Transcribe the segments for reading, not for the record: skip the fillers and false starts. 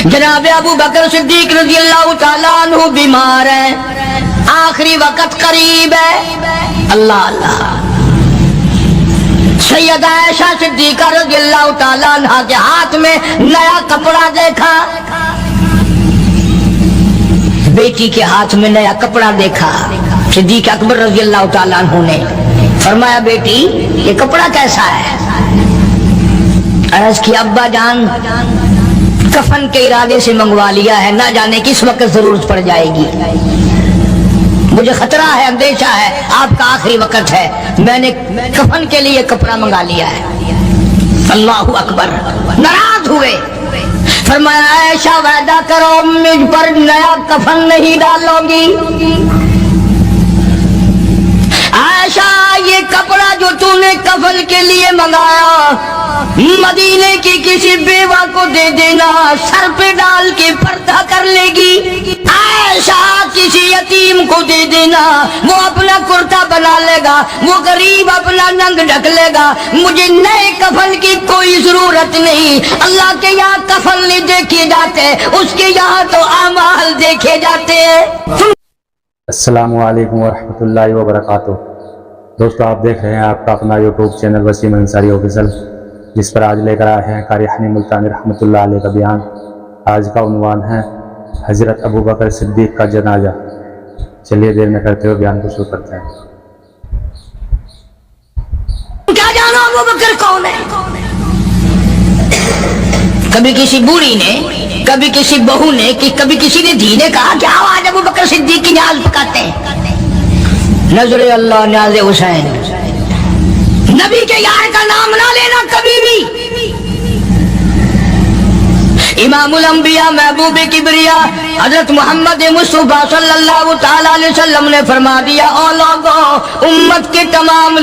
جناب ابو بکر صدیق رضی اللہ تعالیٰ عنہ بیمار ہے، آخری وقت قریب ہے، اللہ اللہ۔ سیدہ عائشہ صدیقہ رضی اللہ تعالیٰ عنہ کے ہاتھ میں نیا کپڑا دیکھا، بیٹی کے ہاتھ میں نیا کپڑا دیکھا۔ صدیق اکبر رضی اللہ تعالیٰ عنہ نے فرمایا بیٹی یہ کپڑا کیسا ہے؟ عرض کی ابا جان کفن کے ارادے سے منگوا لیا ہے، نہ جانے کس وقت ضرورت پڑ جائے گی، مجھے خطرہ ہے، اندیشہ ہے، آپ کا آخری وقت ہے، میں نے کفن کے لیے کپڑا منگا لیا ہے۔ اللہ اکبر۔ ناراض ہوئے، فرمایا عائشہ وعدہ کرو مجھ پر نیا کفن نہیں ڈالو گی۔ عائشہ یہ کپڑا جو تو نے کفن کے لیے منگایا مدینے کی کسی بیوہ کو دے دینا، سر پہ ڈال کے پردہ کر لے گی۔ عائشہ کسی یتیم کو دے دینا، وہ اپنا کرتا بنا لے گا، وہ غریب اپنا ننگ ڈھک لے گا، مجھے نئے کفن کی کوئی ضرورت نہیں۔ اللہ کے یہاں کفن نہیں دیکھے جاتے، اس کے یہاں تو اعمال دیکھے جاتے ہیں۔ السلام علیکم ورحمۃ اللہ وبرکاتہ۔ دوستو آپ دیکھ رہے ہیں آپ کا اپنا YouTube channel Waseem Ansari official, جس پر آج لے کر آئے ہیں قاری حنی ملتانی رحمۃ اللہ علیہ کا بیان۔ آج کا عنوان ہے حضرت ابو بکر صدیق کا جنازہ۔ چلیے دیر میں کرتے ہوئے بیان کو شروع کرتے ہیں۔ کیا جانا ابو بکر کون ہے؟ کبھی کسی بوڑھی نے، کبھی کسی بہو نے، کبھی کسی نے دھی نے کہا کہ آؤ آج ابو بکر صدیق کی نیاز پکاتے ہیں۔ نظر اللہ نیاز حسین، نبی کے یار کا نام نہ لینا کبھی بھی۔ امام الانبیاء محبوب کبریا حضرت محمد مصطفیٰ صلی اللہ تعالیٰ علیہ وسلم نے فرما دیا، او لوگوں، امت کے تمام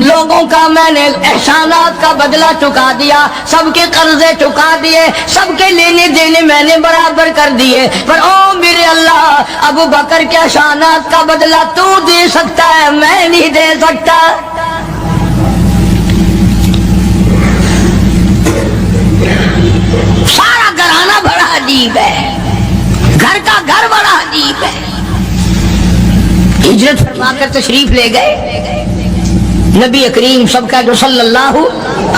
لوگوں کا میں نے احسانات کا بدلہ چکا دیا، سب کے قرضے چکا دیے، سب کے لینے دینے میں نے برابر کر دیے، پر او میرے اللہ ابو بکر کے احسانات کا بدلہ تو دے سکتا ہے، میں نہیں دے سکتا۔ سارا گھرانہ بڑا عجیب ہے، گھر کا گھر بڑا عجیب ہے۔ ہجرت فرما کر تشریف لے گئے، نبی کریم سب کا جو صلی اللہ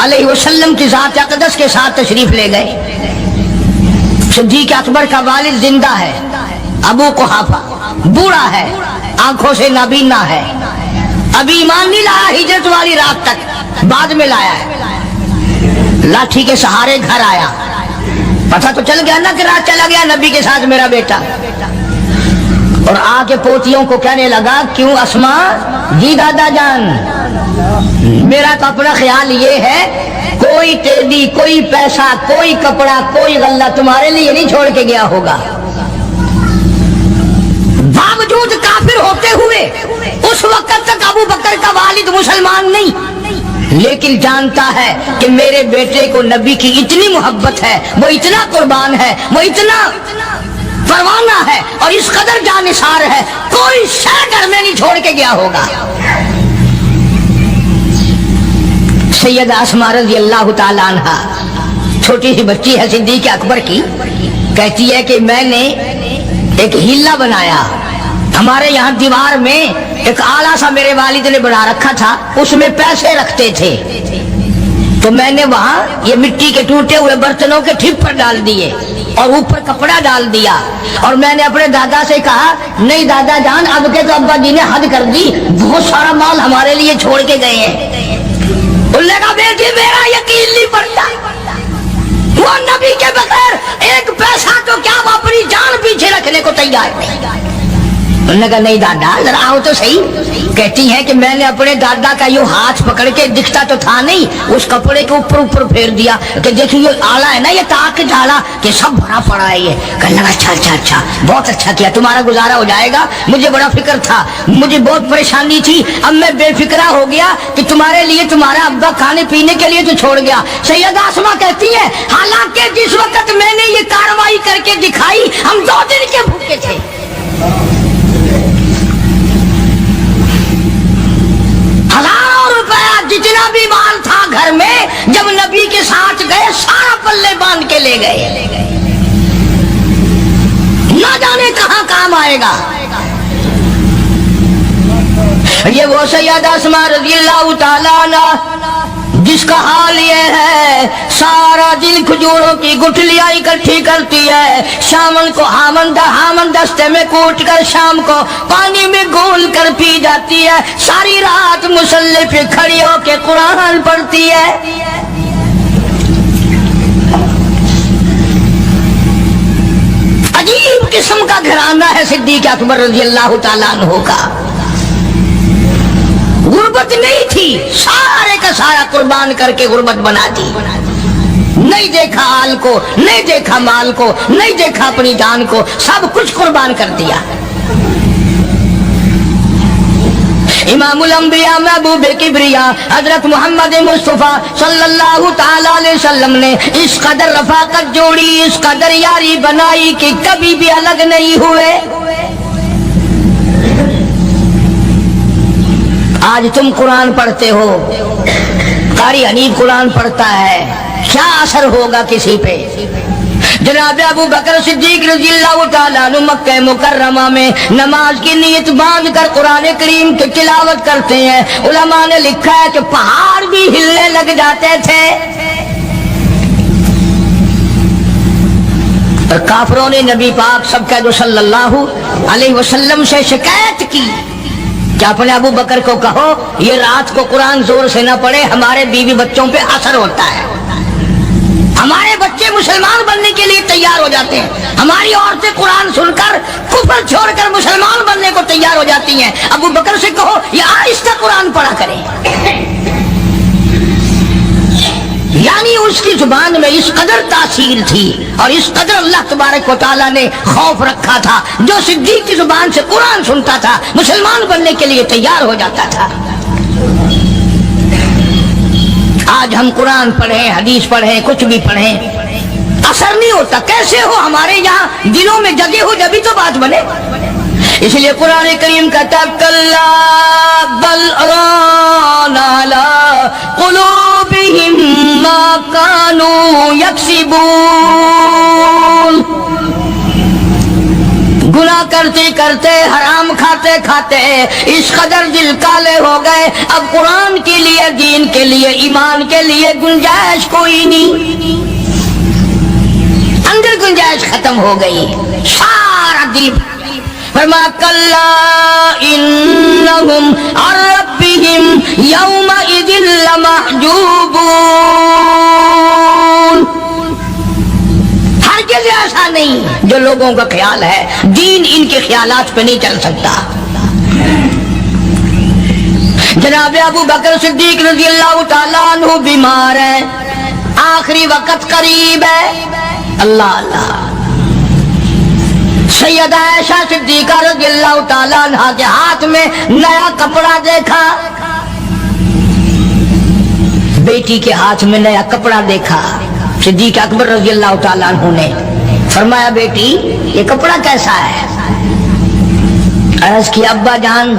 علیہ وسلم کی ذات اقدس کے ساتھ تشریف لے گئے۔ صدیق اکبر کا والد زندہ ہے، ابو قحافہ بوڑھا ہے، آنکھوں سے نابینا ہے، ابھی ایمان نہیں لایا ہجرت والی رات تک، بعد میں لایا ہے۔ لاٹھی کے سہارے گھر آیا، پتہ تو چل گیا نا کہ رات چلا گیا نبی کے ساتھ میرا بیٹا، اور آ کے پوتیوں کو کہنے لگا کیوں اسما جی دادا جان، میرا تو اپنا خیال یہ ہے کوئی ٹیڈی، کوئی پیسہ، کوئی کپڑا، کوئی غلہ تمہارے لیے نہیں چھوڑ کے گیا ہوگا۔ باوجود کافر ہوتے ہوئے اس وقت تک ابو بکر کا والد مسلمان نہیں، لیکن جانتا ہے کہ میرے بیٹے کو نبی کی اتنی محبت ہے، وہ اتنا قربان ہے، وہ اتنا پروانہ ہے اور اس قدر جانثار ہے، کوئی شے گھر میں نہیں چھوڑ کے گیا ہوگا۔ سیدہ اسماء رضی اللہ تعالیٰ عنہ چھوٹی سی بچی ہے صدیق اکبر کی، کہتی ہے کہ میں نے ایک ہیلا بنایا، ہمارے یہاں دیوار میں ایک آلہ سا میرے والد نے بنا رکھا تھا، اس میں پیسے رکھتے تھے، تو میں نے وہاں یہ مٹی کے ٹوٹے ہوئے برتنوں کے ٹھپ پر ڈال دیے اور اوپر کپڑا ڈال دیا، اور میں نے اپنے دادا سے کہا نہیں دادا جان اب کے تو ابا جی نے حد کر دی، بہت سارا مال ہمارے لیے چھوڑ کے گئے ہیں۔ انہوں نے کہا بیٹی میرا یقین نہیں پڑتا، وہ نبی کے بغیر ایک پیسہ تو کیا وہ اپنی جان پیچھے رکھنے کو تیار نہیں۔ انہوں نے کہا نہیں دادا ذرا آؤ تو صحیح۔ کہتی ہیں کہ میں نے اپنے دادا کا یوں ہاتھ پکڑ کے، دکھتا تو تھا نہیں، اس کپڑے کے اوپر پھیر دیا کہ دیکھیں یہ آلہ ہے نا، یہ تاک ڈالا کہ سب بھرا پڑا ہے یہ۔ کہنے لگا اچھا بہت اچھا کیا، تمہارا گزارا ہو جائے گا، مجھے بڑا فکر تھا، مجھے بہت پریشانی تھی، اب میں بے فکرہ ہو گیا کہ تمہارے لیے تمہارا ابا کھانے پینے کے لیے تو چھوڑ گیا۔ سیدہ اسماء کہتی ہے حالانکہ جس وقت میں نے یہ کارروائی کر کے دکھائی ہم 2 دن کے بھوکے تھے۔ جتنا بھی مال تھا گھر میں، جب نبی کے ساتھ گئے سارا پلے باندھ کے لے گئے، نہ جانے کہاں کام آئے گا۔ یہ وہ سیدہ اسماء رضی اللہ تعالیٰ عنہ جس کا حال یہ ہے سارا دن کھجوروں کی گٹھلیاں اکٹھی کرتی ہے، شامن کو ہامن دستے میں کوٹ کر شام کو پانی میں گھول کر پی جاتی ہے، ساری رات مصلی پہ کھڑی ہو کے قرآن پڑھتی ہے۔ عجیب قسم کا گھرانہ ہے صدیق اکبر رضی اللہ تعالیٰ عنہ کا۔ غربت نہیں تھی، سارے کا سارا قربان کر کے غربت بنا دی۔ نہیں دیکھا آل کو، نہیں دیکھا مال کو، نہیں دیکھا اپنی جان کو، سب کچھ قربان کر دیا۔ امام الانبیاء محبوب کبریا حضرت محمد مصطفیٰ صلی اللہ تعالی علیہ وسلم نے اس قدر رفاقت جوڑی، اس قدر یاری بنائی کہ کبھی بھی الگ نہیں ہوئے۔ آج تم قرآن پڑھتے ہو، قاری حنیف قرآن پڑھتا ہے، کیا اثر ہوگا کسی پہ؟ جناب ابو بکر صدیق رضی اللہ تعالیٰ عنہ مکہ مکرمہ میں نماز کی نیت باندھ کر قرآن کریم کی تلاوت کرتے ہیں، علماء نے لکھا ہے کہ پہاڑ بھی ہلنے لگ جاتے تھے۔ اور کافروں نے نبی پاک سب کا جو صلی اللہ علیہ وسلم سے شکایت کی کہ اپنے ابو بکر کو کہو یہ رات کو قرآن زور سے نہ پڑھے، ہمارے بیوی بچوں پہ اثر ہوتا ہے، ہمارے بچے مسلمان بننے کے لیے تیار ہو جاتے ہیں، ہماری عورتیں قرآن سن کر کفر چھوڑ کر مسلمان بننے کو تیار ہو جاتی ہیں، ابو بکر سے کہو یہ آہستہ قرآن پڑھا کریں۔ یعنی اس کی زبان میں اس قدر تاثیر تھی اور اس قدر اللہ تبارک و تعالیٰ نے خوف رکھا تھا، جو صدیق کی زبان سے قرآن سنتا تھا مسلمان بننے کے لیے تیار ہو جاتا تھا۔ آج ہم قرآن پڑھیں، حدیث پڑھیں، کچھ بھی پڑھیں، اثر نہیں ہوتا۔ کیسے ہو؟ ہمارے یہاں دلوں میں جگہ ہو جبھی تو بات بنے۔ اس لیے قرآن کریم کہتا ہے کلا بل ران علی قلوبہم ما کانوا یکسبون، گناہ کرتے کرتے حرام کھاتے کھاتے اس قدر دل کالے ہو گئے، اب قرآن کے لیے، دین کے لیے، ایمان کے لیے گنجائش کوئی نہیں، اندر گنجائش ختم ہو گئی، سارا دل۔ فرمایا کلا انہم عن ربہم یومئذ لمحجوبون، ہرگز ایسا نہیں جو لوگوں کا خیال ہے، دین ان کے خیالات پہ نہیں چل سکتا۔ جناب ابو بکر صدیق رضی اللہ تعالیٰ عنہ بیمار ہے، آخری وقت قریب ہے، اللہ اللہ۔ سیدہ عائشہ صدیقہ رضی اللہ تعالیٰ عنہ کے ہاتھ میں نیا کپڑا دیکھا، بیٹی کے ہاتھ میں نیا کپڑا دیکھا، صدیق اکبر رضی اللہ تعالیٰ عنہ نے فرمایا بیٹی یہ کپڑا کیسا ہے؟ عرض کی ابا جان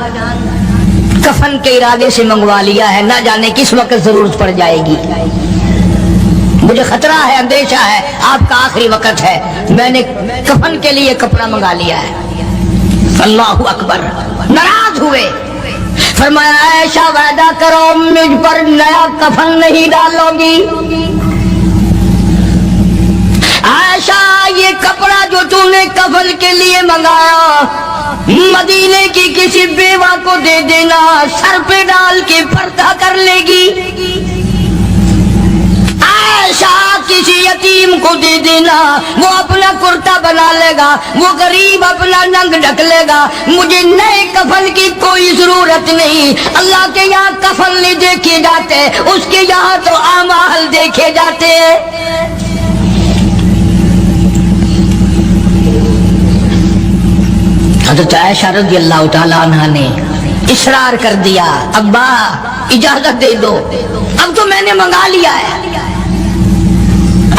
کفن کے ارادے سے منگوا لیا ہے، نہ جانے کس وقت ضرورت پڑ جائے گی، مجھے خطرہ ہے، اندیشہ ہے، آپ کا آخری وقت ہے، میں نے کفن کے لیے کپڑا منگا لیا ہے۔ اللہ اکبر۔ ناراض ہوئے، فرمایا عائشہ وعدہ کرو مجھ پر نیا کفن نہیں ڈالو گی۔ عائشہ یہ کپڑا جو تم نے کفن کے لیے منگایا مدینے کی کسی بیوہ کو دے دینا، سر پہ ڈال کے پردہ کر لے گی۔ عائشہ کسی یتیم کو دے دینا، وہ اپنا کرتا بنا لے گا، وہ غریب اپنا ننگ ڈھک لے گا، مجھے نئے کفن کی کوئی ضرورت نہیں۔ اللہ کے یہاں کفن نہیں دیکھے جاتے، اس کے یہاں تو اعمال دیکھے جاتے ہیں۔ حضرت عائشہ رضی اللہ تعالیٰ عنہ نے اصرار کر دیا، ابا اجازت دے دو، اب تو میں نے منگا لیا ہے،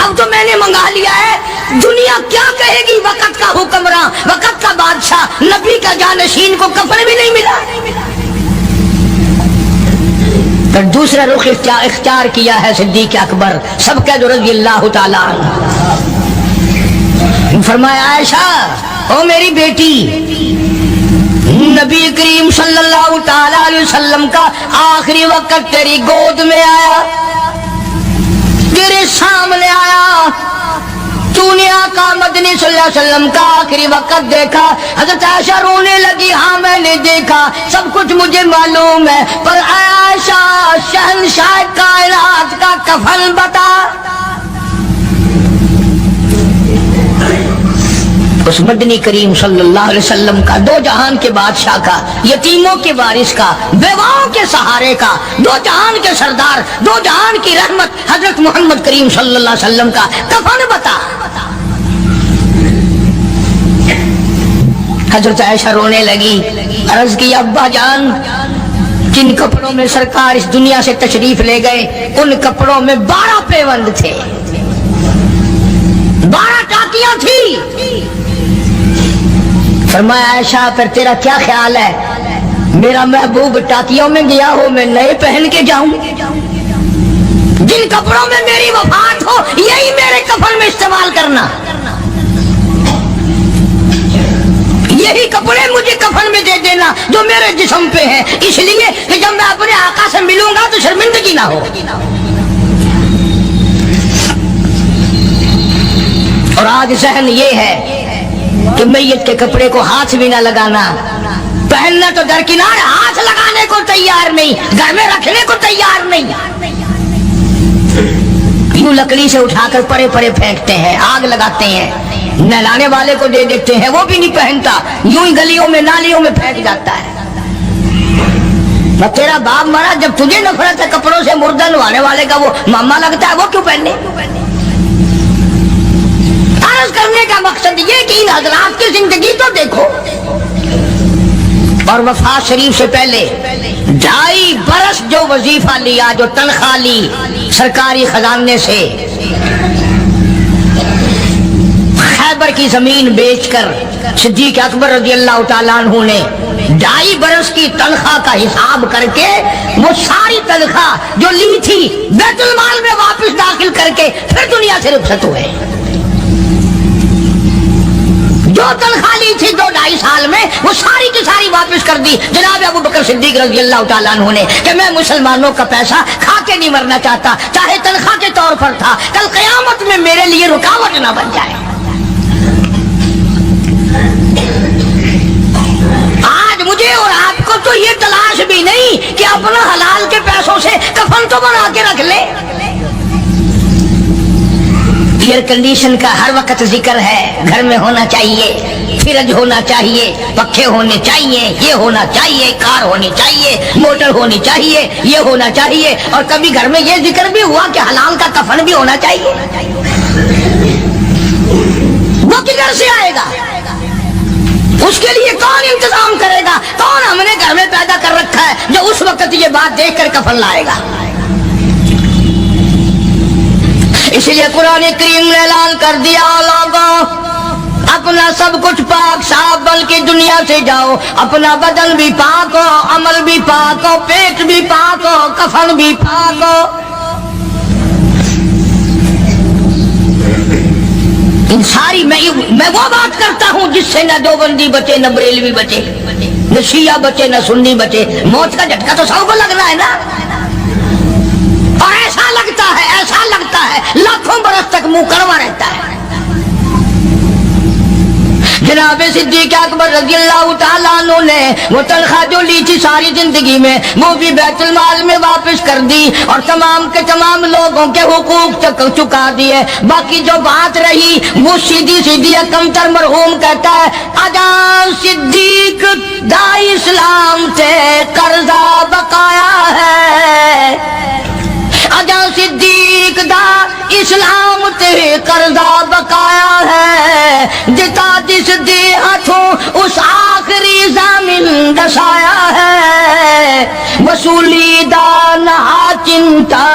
اب تو میں نے منگا لیا ہے، دنیا کیا کہے گی؟ وقت کا حکمراں، وقت کا بادشاہ، نبی کا جانشین کو کفن بھی نہیں ملا۔ پھر دوسرا رخ اختیار کیا ہے صدیق اکبر سب کا رضی اللہ تعالیٰ عنہ. فرمایا عائشہ او میری بیٹی، نبی کریم صلی اللہ تعالی علیہ وسلم کا آخری وقت تیری گود میں آیا، تیرے سامنے آیا، تو نے آقا مدنی صلی اللہ علیہ وسلم کا آخری وقت دیکھا. حضرت عائشہ رونے لگی، ہاں میں نے دیکھا، سب کچھ مجھے معلوم ہے، پر عائشہ شہنشاہ کائنات کا کفن بتا. اس مدنی کریم صلی اللہ علیہ وسلم کا، دو جہان کے بادشاہ کا، یتیموں کے وارث کا، بیواؤں کے سہارے کا، دو جہان کے سردار، دو جہان کی رحمت حضرت محمد کریم صلی اللہ علیہ وسلم کا کفن بتا. حضرت عائشہ رونے لگی، عرض کی ابا جان، جن کپڑوں میں سرکار اس دنیا سے تشریف لے گئے ان کپڑوں میں 12 پیوند تھے، 12 ٹاکیاں تھی. فرمایا عائشہ پھر تیرا کیا خیال ہے، میرا محبوب ٹاکیوں میں گیا ہو میں نئے پہن کے جاؤں؟ جن کپڑوں میں میری وفات ہو یہی میرے کفن میں استعمال کرنا، یہی کپڑے مجھے کفن میں دے دینا جو میرے جسم پہ ہیں، اس لیے کہ جب میں اپنے آقا سے ملوں گا تو شرمندگی نہ ہو. اور آج ذہن یہ ہے کہ میت کے کپڑے کو ہاتھ بھی نہ لگانا، پہننا تو درکنار، ہاتھ لگانے کو تیار نہیں، گھر میں رکھنے کو تیار نہیں، یوں لکڑی سے اٹھا کر پڑے پڑے پھینکتے ہیں، آگ لگاتے ہیں، نہلانے والے کو دے دیتے ہیں، وہ بھی نہیں پہنتا، یوں ہی گلیوں میں نالیوں میں پھینک جاتا ہے. تیرا باپ مرا، جب تجھے نفرت ہے کپڑوں سے، مردہ نوانے والے کا وہ ماما لگتا ہے، وہ کیوں پہنے؟ عرض کرنے کا مقصد یہ کہ ان حضرات کی زندگی تو دیکھو. اور وفات شریف سے پہلے 2.5 برس جو وظیفہ لیا، جو تنخواہ لی سرکاری خزانے سے، خیبر کی زمین بیچ کر صدیق اکبر رضی اللہ تعالیٰ عنہ نے 2.5 برس کی تنخواہ کا حساب کر کے وہ ساری تنخواہ جو لی تھی بیت المال میں واپس داخل کر کے پھر دنیا سے رخصت ہوئے. جو تنخواہ لی تھی 2-2.5 سال میں وہ ساری کی ساری واپس کر دی جناب ابو بکر صدیق رضی اللہ تعالیٰ عنہ نے، کہ میں مسلمانوں کا پیسہ کھا کے نہیں مرنا چاہتا، چاہے تنخواہ کے طور پر تھا، کل قیامت میں میرے لیے رکاوٹ نہ بن جائے. آج مجھے اور آپ کو تو یہ تلاش بھی نہیں کہ اپنا حلال کے پیسوں سے کفن تو بنا کے رکھ لے. ایئر کنڈیشن کا ہر وقت ذکر ہے، گھر میں ہونا چاہیے، فریج ہونا چاہیے، پنکھے ہونے چاہیے، یہ ہونا چاہیے، کار ہونی چاہیے، موٹر ہونی چاہیے، یہ ہونا چاہیے. اور کبھی گھر میں یہ ذکر بھی ہوا کہ حلال کا کفن بھی ہونا چاہیے. وہ کدھر سے آئے گا؟ اس کے لیے کون انتظام کرے گا؟ کون ہم نے گھر میں پیدا کر رکھا ہے جو اس وقت یہ بات دیکھ کر کفن لائے گا؟ اس لیے قرآن کریم نے اعلان کر دیا، لوگوں اپنا سب کچھ پاک صاف بلکہ دنیا سے جاؤ، اپنا بدن بھی پاک ہو، عمل بھی پاک ہو، پیٹ بھی پاک ہو، کفن بھی پاک ہو. ان ساری میں وہ بات کرتا ہوں جس سے نہ دیوبندی بچے، نہ بریلوی بچے، نہ شیعہ بچے، نہ سنی بچے. موت کا جھٹکا تو سب کو لگ رہا ہے نا، اور ایسا لگتا ہے لاکھوں برس تک منہ کڑوا رہتا ہے. جناب صدیق اکبر رضی اللہ تعالیٰ عنہ نے وہ تنخواہ جو لی تھی ساری زندگی میں وہ بھی بیت المال میں واپس کر دی اور تمام کے تمام لوگوں کے حقوق چکا دیے. باقی جو بات رہی وہ سیدھی کمتر مرحوم کہتا ہے، اجا صدیق دا اسلام سے قرضہ بقایا ہے، اجا صدیق دا اسلام تے قرضہ بقایا ہے، جتا جس دے ہاتھوں اس آخری زمین دسایا ہے، وصولی دا نہ چنتا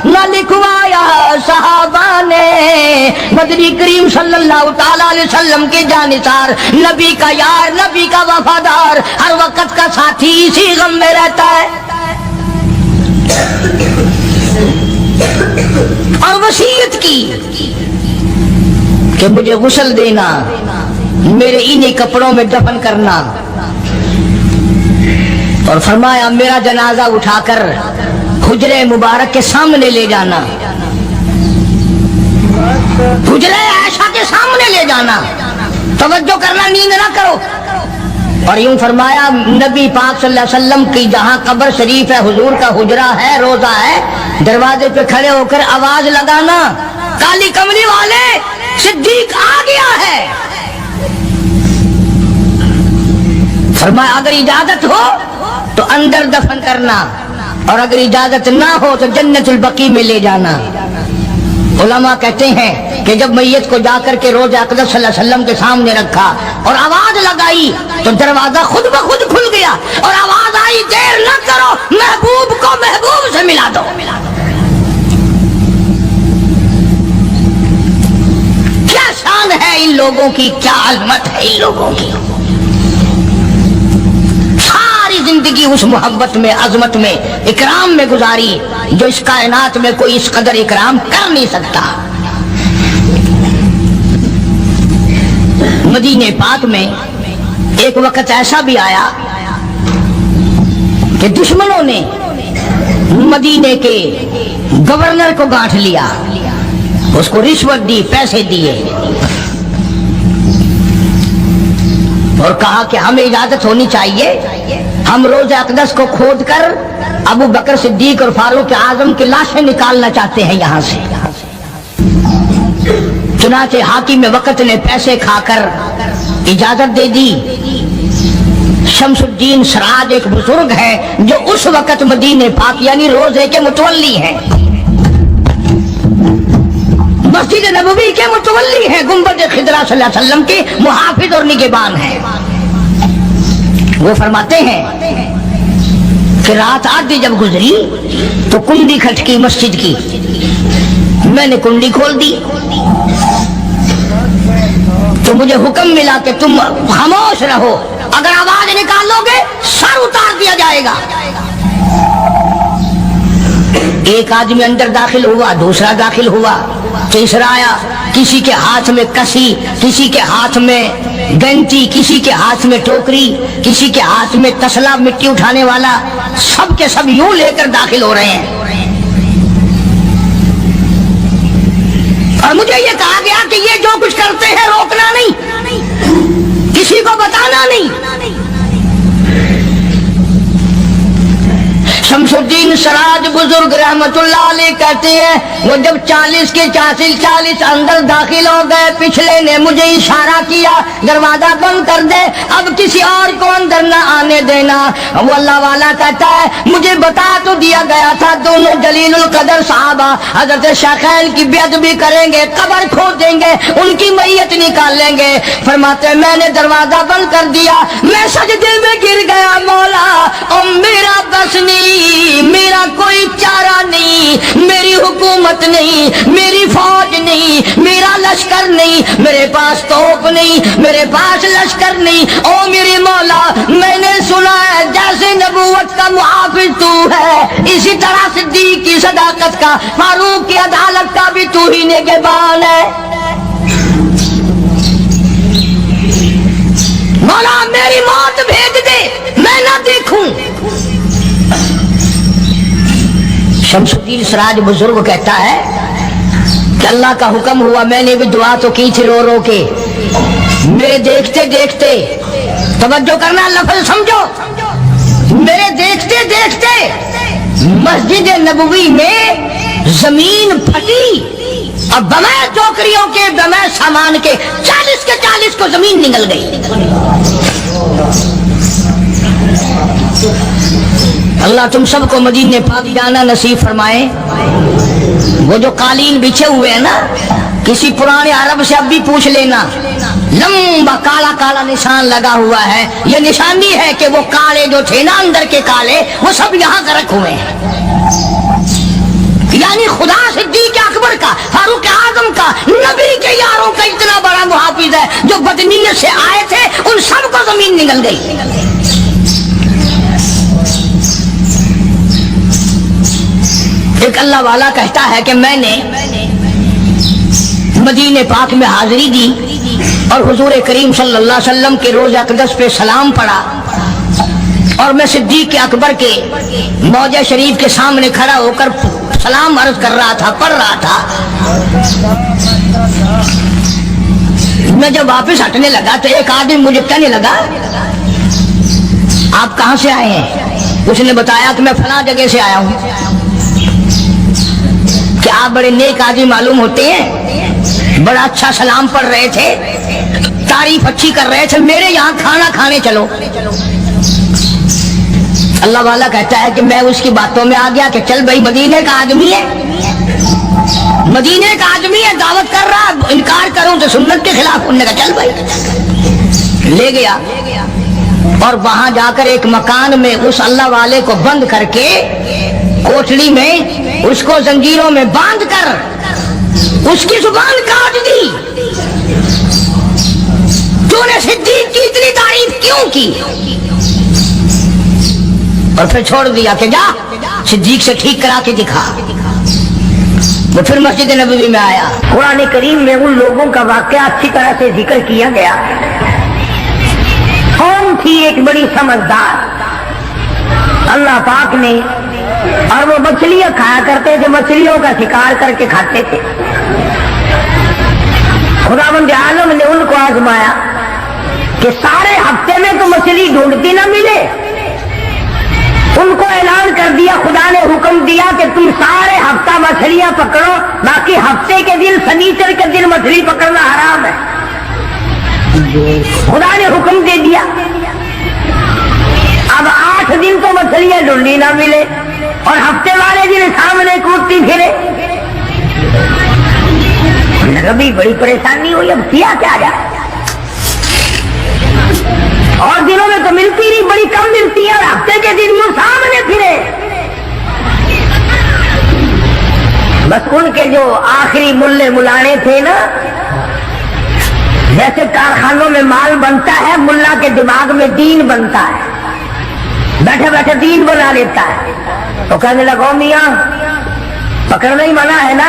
نہ لکھوایا صحابہ نے. مدنی کریم صلی اللہ تعالیٰ علیہ وسلم کے جانثار، نبی کا یار، نبی کا وفادار، ہر وقت کا ساتھی، اسی غم میں رہتا ہے. اور وصیت کی کہ مجھے غسل دینا، میرے انہی کپڑوں میں دفن کرنا، اور فرمایا میرا جنازہ اٹھا کر حجرے مبارک کے سامنے لے جانا، حجرے عائشہ کے سامنے لے جانا، توجہ کرنا، نیند نہ کرو۔ اور یوں فرمایا نبی پاک صلی اللہ علیہ وسلم کی جہاں قبر شریف ہے، حضور کا حجرہ ہے، روضہ ہے، دروازے پہ کھڑے ہو کر آواز لگانا، کالی کملی والے صدیق آ گیا ہے۔ فرمایا اگر اجازت ہو تو اندر دفن کرنا، اور اگر اجازت نہ ہو تو جنت البقیع میں لے جانا۔ علماء کہتے ہیں کہ جب میت کو جا کر کے روضہ اقدس صلی اللہ علیہ وسلم کے سامنے رکھا اور آواز لگائی تو دروازہ خود بخود کھل گیا، اور آواز آئی دیر نہ کرو، محبوب کو محبوب سے ملا دو۔ کیا شان ہے ان لوگوں کی، کیا عظمت ہے ان لوگوں کی، ساری زندگی اس محبت میں، عظمت میں، اکرام میں گزاری جو اس کائنات میں کوئی اس قدر اکرام کر نہیں سکتا۔ مدینے پاک میں ایک وقت ایسا بھی آیا کہ دشمنوں نے مدینے کے گورنر کو گانٹھ لیا، اس کو رشوت دی، پیسے دیے، اور کہا کہ ہمیں اجازت ہونی چاہیے، ہم روضہ اقدس کو کھود کر ابو بکر صدیق اور فاروق اعظم کی لاشیں نکالنا چاہتے ہیں یہاں سے۔ چنانچہ حاکم وقت نے پیسے کھا کر اجازت دے دی۔ شمس الدین سراج ایک بزرگ ہے جو اس وقت مدینے پاک یعنی روضے کے متولی ہیں، مسجد نبوی کے متولی ہیں، گنبد خضرا صلی اللہ علیہ وسلم کے محافظ اور نگہبان ہیں۔ وہ فرماتے ہیں کہ رات آدھی جب گزری تو کنڈی کھٹکی مسجد کی، میں نے کنڈی کھول دی تو مجھے حکم ملا کہ تم خاموش رہو، اگر آواز نکالو گے سر اتار دیا جائے گا۔ ایک آدمی اندر داخل ہوا، دوسرا داخل ہوا، تیسرا آیا، کسی کے ہاتھ میں کسی، کسی کے ہاتھ میں گنتی، کسی کے ہاتھ میں ٹوکری، کسی کے ہاتھ میں تسلا مٹی اٹھانے والا، سب کے سب یوں لے کر داخل ہو رہے ہیں۔ اور مجھے یہ کہا گیا کہ یہ جو کچھ کرتے ہیں روکنا نہیں، کسی کو بتانا نہیں۔ شمس الدین سراج بزرگ رحمت اللہ علیہ کہتے ہیں وہ جب 40 کے 40 اندر داخل ہو گئے، پچھلے نے مجھے اشارہ کیا دروازہ بند کر دے، اب کسی اور کو اندر نہ آنے دینا۔ وہ اللہ والا کہتا ہے مجھے بتا تو دیا گیا تھا دونوں جلیل القدر صحابہ حضرت شیخین کی بیعت بھی کریں گے، قبر کھود دیں گے، ان کی میت نکال لیں گے۔ فرماتے میں نے دروازہ بند کر دیا، میں سجدے میں گر گیا، مولا اور میرا بس نہیں، میرا کوئی چارہ نہیں، میری حکومت نہیں، میری فوج نہیں، میرا لشکر نہیں، میرے پاس توپ نہیں، میرے پاس لشکر نہیں، او میرے مولا میں نے سنا ہے جیسے نبوت کا محافظ تو ہے، اسی طرح صدیق کی صداقت کا، فاروق کی عدالت کا بھی تو ہی نگہبان ہے۔ مولا میری موت بھیج دے، میں نہ دیکھوں۔ شمس الدین سراج بزرگ کہتا ہے کہ اللہ کا حکم ہوا، میں نے بھی دعا تو کی تھی رو رو کے، میرے دیکھتے دیکھتے، توجہ کرنا لفظ سمجھو، میرے دیکھتے دیکھتے مسجد نبوی میں زمین پھٹی اور بمائے ٹوکریوں کے، بمائے سامان کے 40 کے 40 کو زمین نگل گئی۔ اللہ تم سب کو مدینے پاک جانا نصیب فرمائے۔ وہ جو قالین بچھے ہوئے ہیں نا، کسی پرانے عرب سے اب بھی پوچھ لینا، لمبا کالا کالا نشان لگا ہوا ہے، یہ نشانی ہے کہ وہ کالے جو تھے نا اندر کے کالے، وہ سب یہاں کا رکھ ہوئے ہیں، یعنی خدا صدیق اکبر کا، فاروق اعظم کا، نبی کے یاروں کا اتنا بڑا محافظ ہے، جو بدنیت سے آئے تھے ان سب کو زمین نگل گئی۔ ایک اللہ والا کہتا ہے کہ میں نے مدینے پاک میں حاضری دی اور حضور کریم صلی اللہ علیہ وسلم کے روضہ اقدس پہ سلام پڑھا، اور میں صدیق اکبر کے موضع شریف کے سامنے کھڑا ہو کر سلام عرض کر رہا تھا، پڑھ رہا تھا۔ میں جب واپس ہٹنے لگا تو ایک آدمی مجھے کہنے لگا آپ کہاں سے آئے ہیں؟ اس نے بتایا کہ میں فلاں جگہ سے آیا ہوں۔ کہ آپ بڑے نیک آدمی معلوم ہوتے ہیں، بڑا اچھا سلام پڑھ رہے تھے، تعریف اچھی کر رہے تھے، میرے یہاں کھانا کھانے چلو۔ اللہ والا کہتا ہے کہ میں اس کی باتوں میں آ گیا کہ چل بھائی، مدینے کا آدمی ہے، مدینے کا آدمی ہے، دعوت کر رہا، انکار کروں تو سنت کے خلاف، انہوں نے کہا چل بھائی، لے گیا۔ اور وہاں جا کر ایک مکان میں اس اللہ والے کو بند کر کے، کوٹڑی میں اس کو زنجیروں میں باندھ کر اس کی زبان کاٹ دی۔ تو نے صدیق کی اتنی تعریف کیوں کی؟ اور پھر چھوڑ دیا کہ جا صدیق سے ٹھیک کرا کے دکھا۔ وہ پھر مسجد نبوی میں آیا۔ قرآن کریم میں ان لوگوں کا واقعہ اچھی طرح سے ذکر کیا گیا۔ قوم تھی ایک بڑی سمجھدار، اللہ پاک نے، اور وہ مچھلیاں کھایا کرتے تھے، مچھلیوں کا شکار کر کے کھاتے تھے۔ خداوند عالم نے ان کو آزمایا کہ سارے ہفتے میں تو مچھلی ڈھونڈتی نہ ملے، ان کو اعلان کر دیا، خدا نے حکم دیا کہ تم سارے ہفتہ مچھلیاں پکڑو، باقی ہفتے کے دن سنیچر کے دن مچھلی پکڑنا حرام ہے۔ خدا نے حکم دے دیا۔ اب 8 دن تو مچھلیاں ڈھونڈی نہ ملے اور ہفتے والے دن سامنے کودتی پھرے۔ کبھی بڑی پریشانی ہوئی، اب کیا کیا جائے؟ اور دنوں میں تو ملتی نہیں، بڑی کم ملتی ہے، اور ہفتے کے دن وہ سامنے پھرے۔ بس ان کے جو آخری ملے ملانے تھے نا، جیسے کارخانوں میں مال بنتا ہے، ملا کے دماغ میں دین بنتا ہے، بیٹھے بیٹھے دین بنا لیتا ہے۔ تو کہنے لگا میاں پکڑنا ہی منع ہے نا؟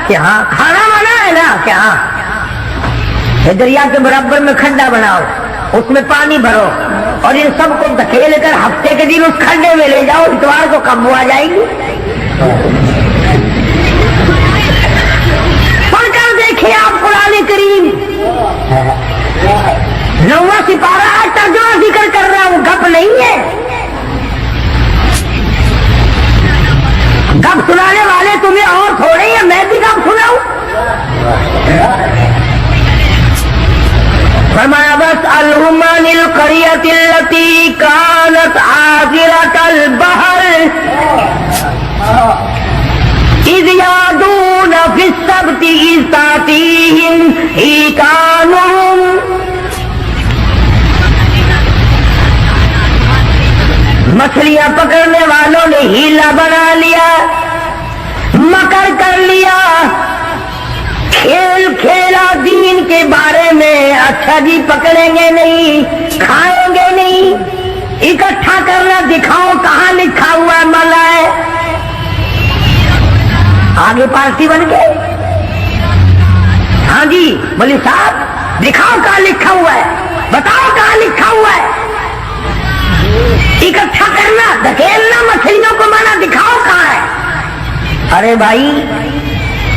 کہ ہاں۔ کھانا منع ہے نا؟ کہ ہاں۔ دریا کے برابر میں کھڈا بناؤ، اس میں پانی بھرو، اور ان سب کو دھکیل کر ہفتے کے دن اس کھڈے میں لے جاؤ، اتوار کو قابو آ جائے گی۔ پڑھ کر دیکھیے آپ قرآن کریم، 9واں سپارہ ترجمہ ذکر کر رہا ہوں، گپ نہیں ہے۔ گپ سنانے والے تمہیں اور تھوڑے ہیں، میں بھی گپ سناؤں؟ فرمایا بس الہم القریۃ التی کانت حاضرۃ البحر اذ یعدون فی السبت اذ تأتیہم حیتانہم۔ مچھلیاں پکڑنے والوں نے ہیلا بنا لیا، مکر کر لیا، کھیل کھیلا دین کے بارے میں۔ اچھا جی پکڑیں گے نہیں، کھائیں گے نہیں، اکٹھا کرنا دکھاؤ کہاں لکھا ہوا ہے منع ہے۔ آگے پارٹی بن گئے، ہاں جی بولی صاحب دکھاؤ کہاں لکھا ہوا ہے، بتاؤ کہاں لکھا ہوا ہے۔ اکٹھا کرنا، دھکیلنا مچھلیوں کو منع، دکھاؤ کہاں ہے۔ ارے بھائی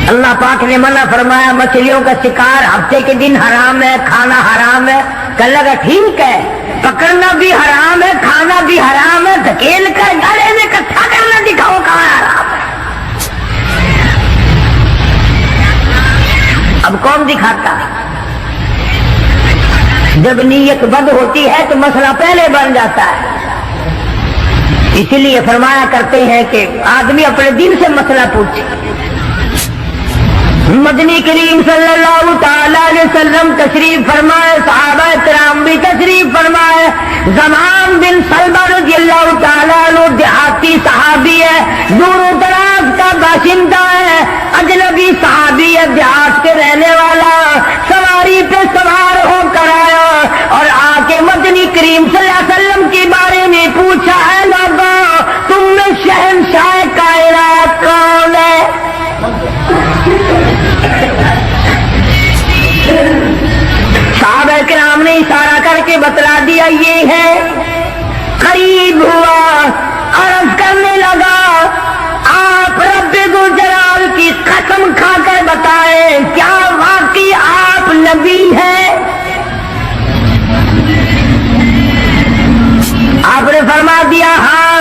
اللہ پاک نے منع فرمایا، مچھلیوں کا شکار ہفتے کے دن حرام ہے، کھانا حرام ہے۔ کہنے لگا ٹھیک ہے، پکڑنا بھی حرام ہے، کھانا بھی حرام ہے، دھکیل کر گلے میں اکٹھا کرنا دکھاؤ کہاں حرام ہے۔ اب کون دکھاتا؟ جب نیت بد ہوتی ہے تو مسئلہ پہلے بن جاتا ہے۔ اسی لیے فرمایا کرتے ہیں کہ آدمی اپنے دل سے مسئلہ پوچھے۔ مدنی کریم صلی اللہ تعالی علیہ وسلم تشریف فرمائے، صحابہ کرام بھی تشریف فرمائے۔ زمان بن سلمہ رضی اللہ تعالیٰ عنہ دیہاتی صحابی ہے، دور و دراز کا باشندہ ہے، اجنبی صحابی ہے، دیہات کے رہنے والا، سواری پہ سوار ہو کر آیا اور آ کے مدنی کریم صلی اللہ علیہ وسلم کے بارے میں پوچھا، ہے لوگوں تم میں شہنشاہ کائنات کون دیا یہ ہے. قریب ہوا عرض کرنے لگا آپ رب ذوالجلال کی قسم کھا کر بتائیں کیا واقعی آپ نبی ہیں؟ آپ نے فرما دیا ہاں.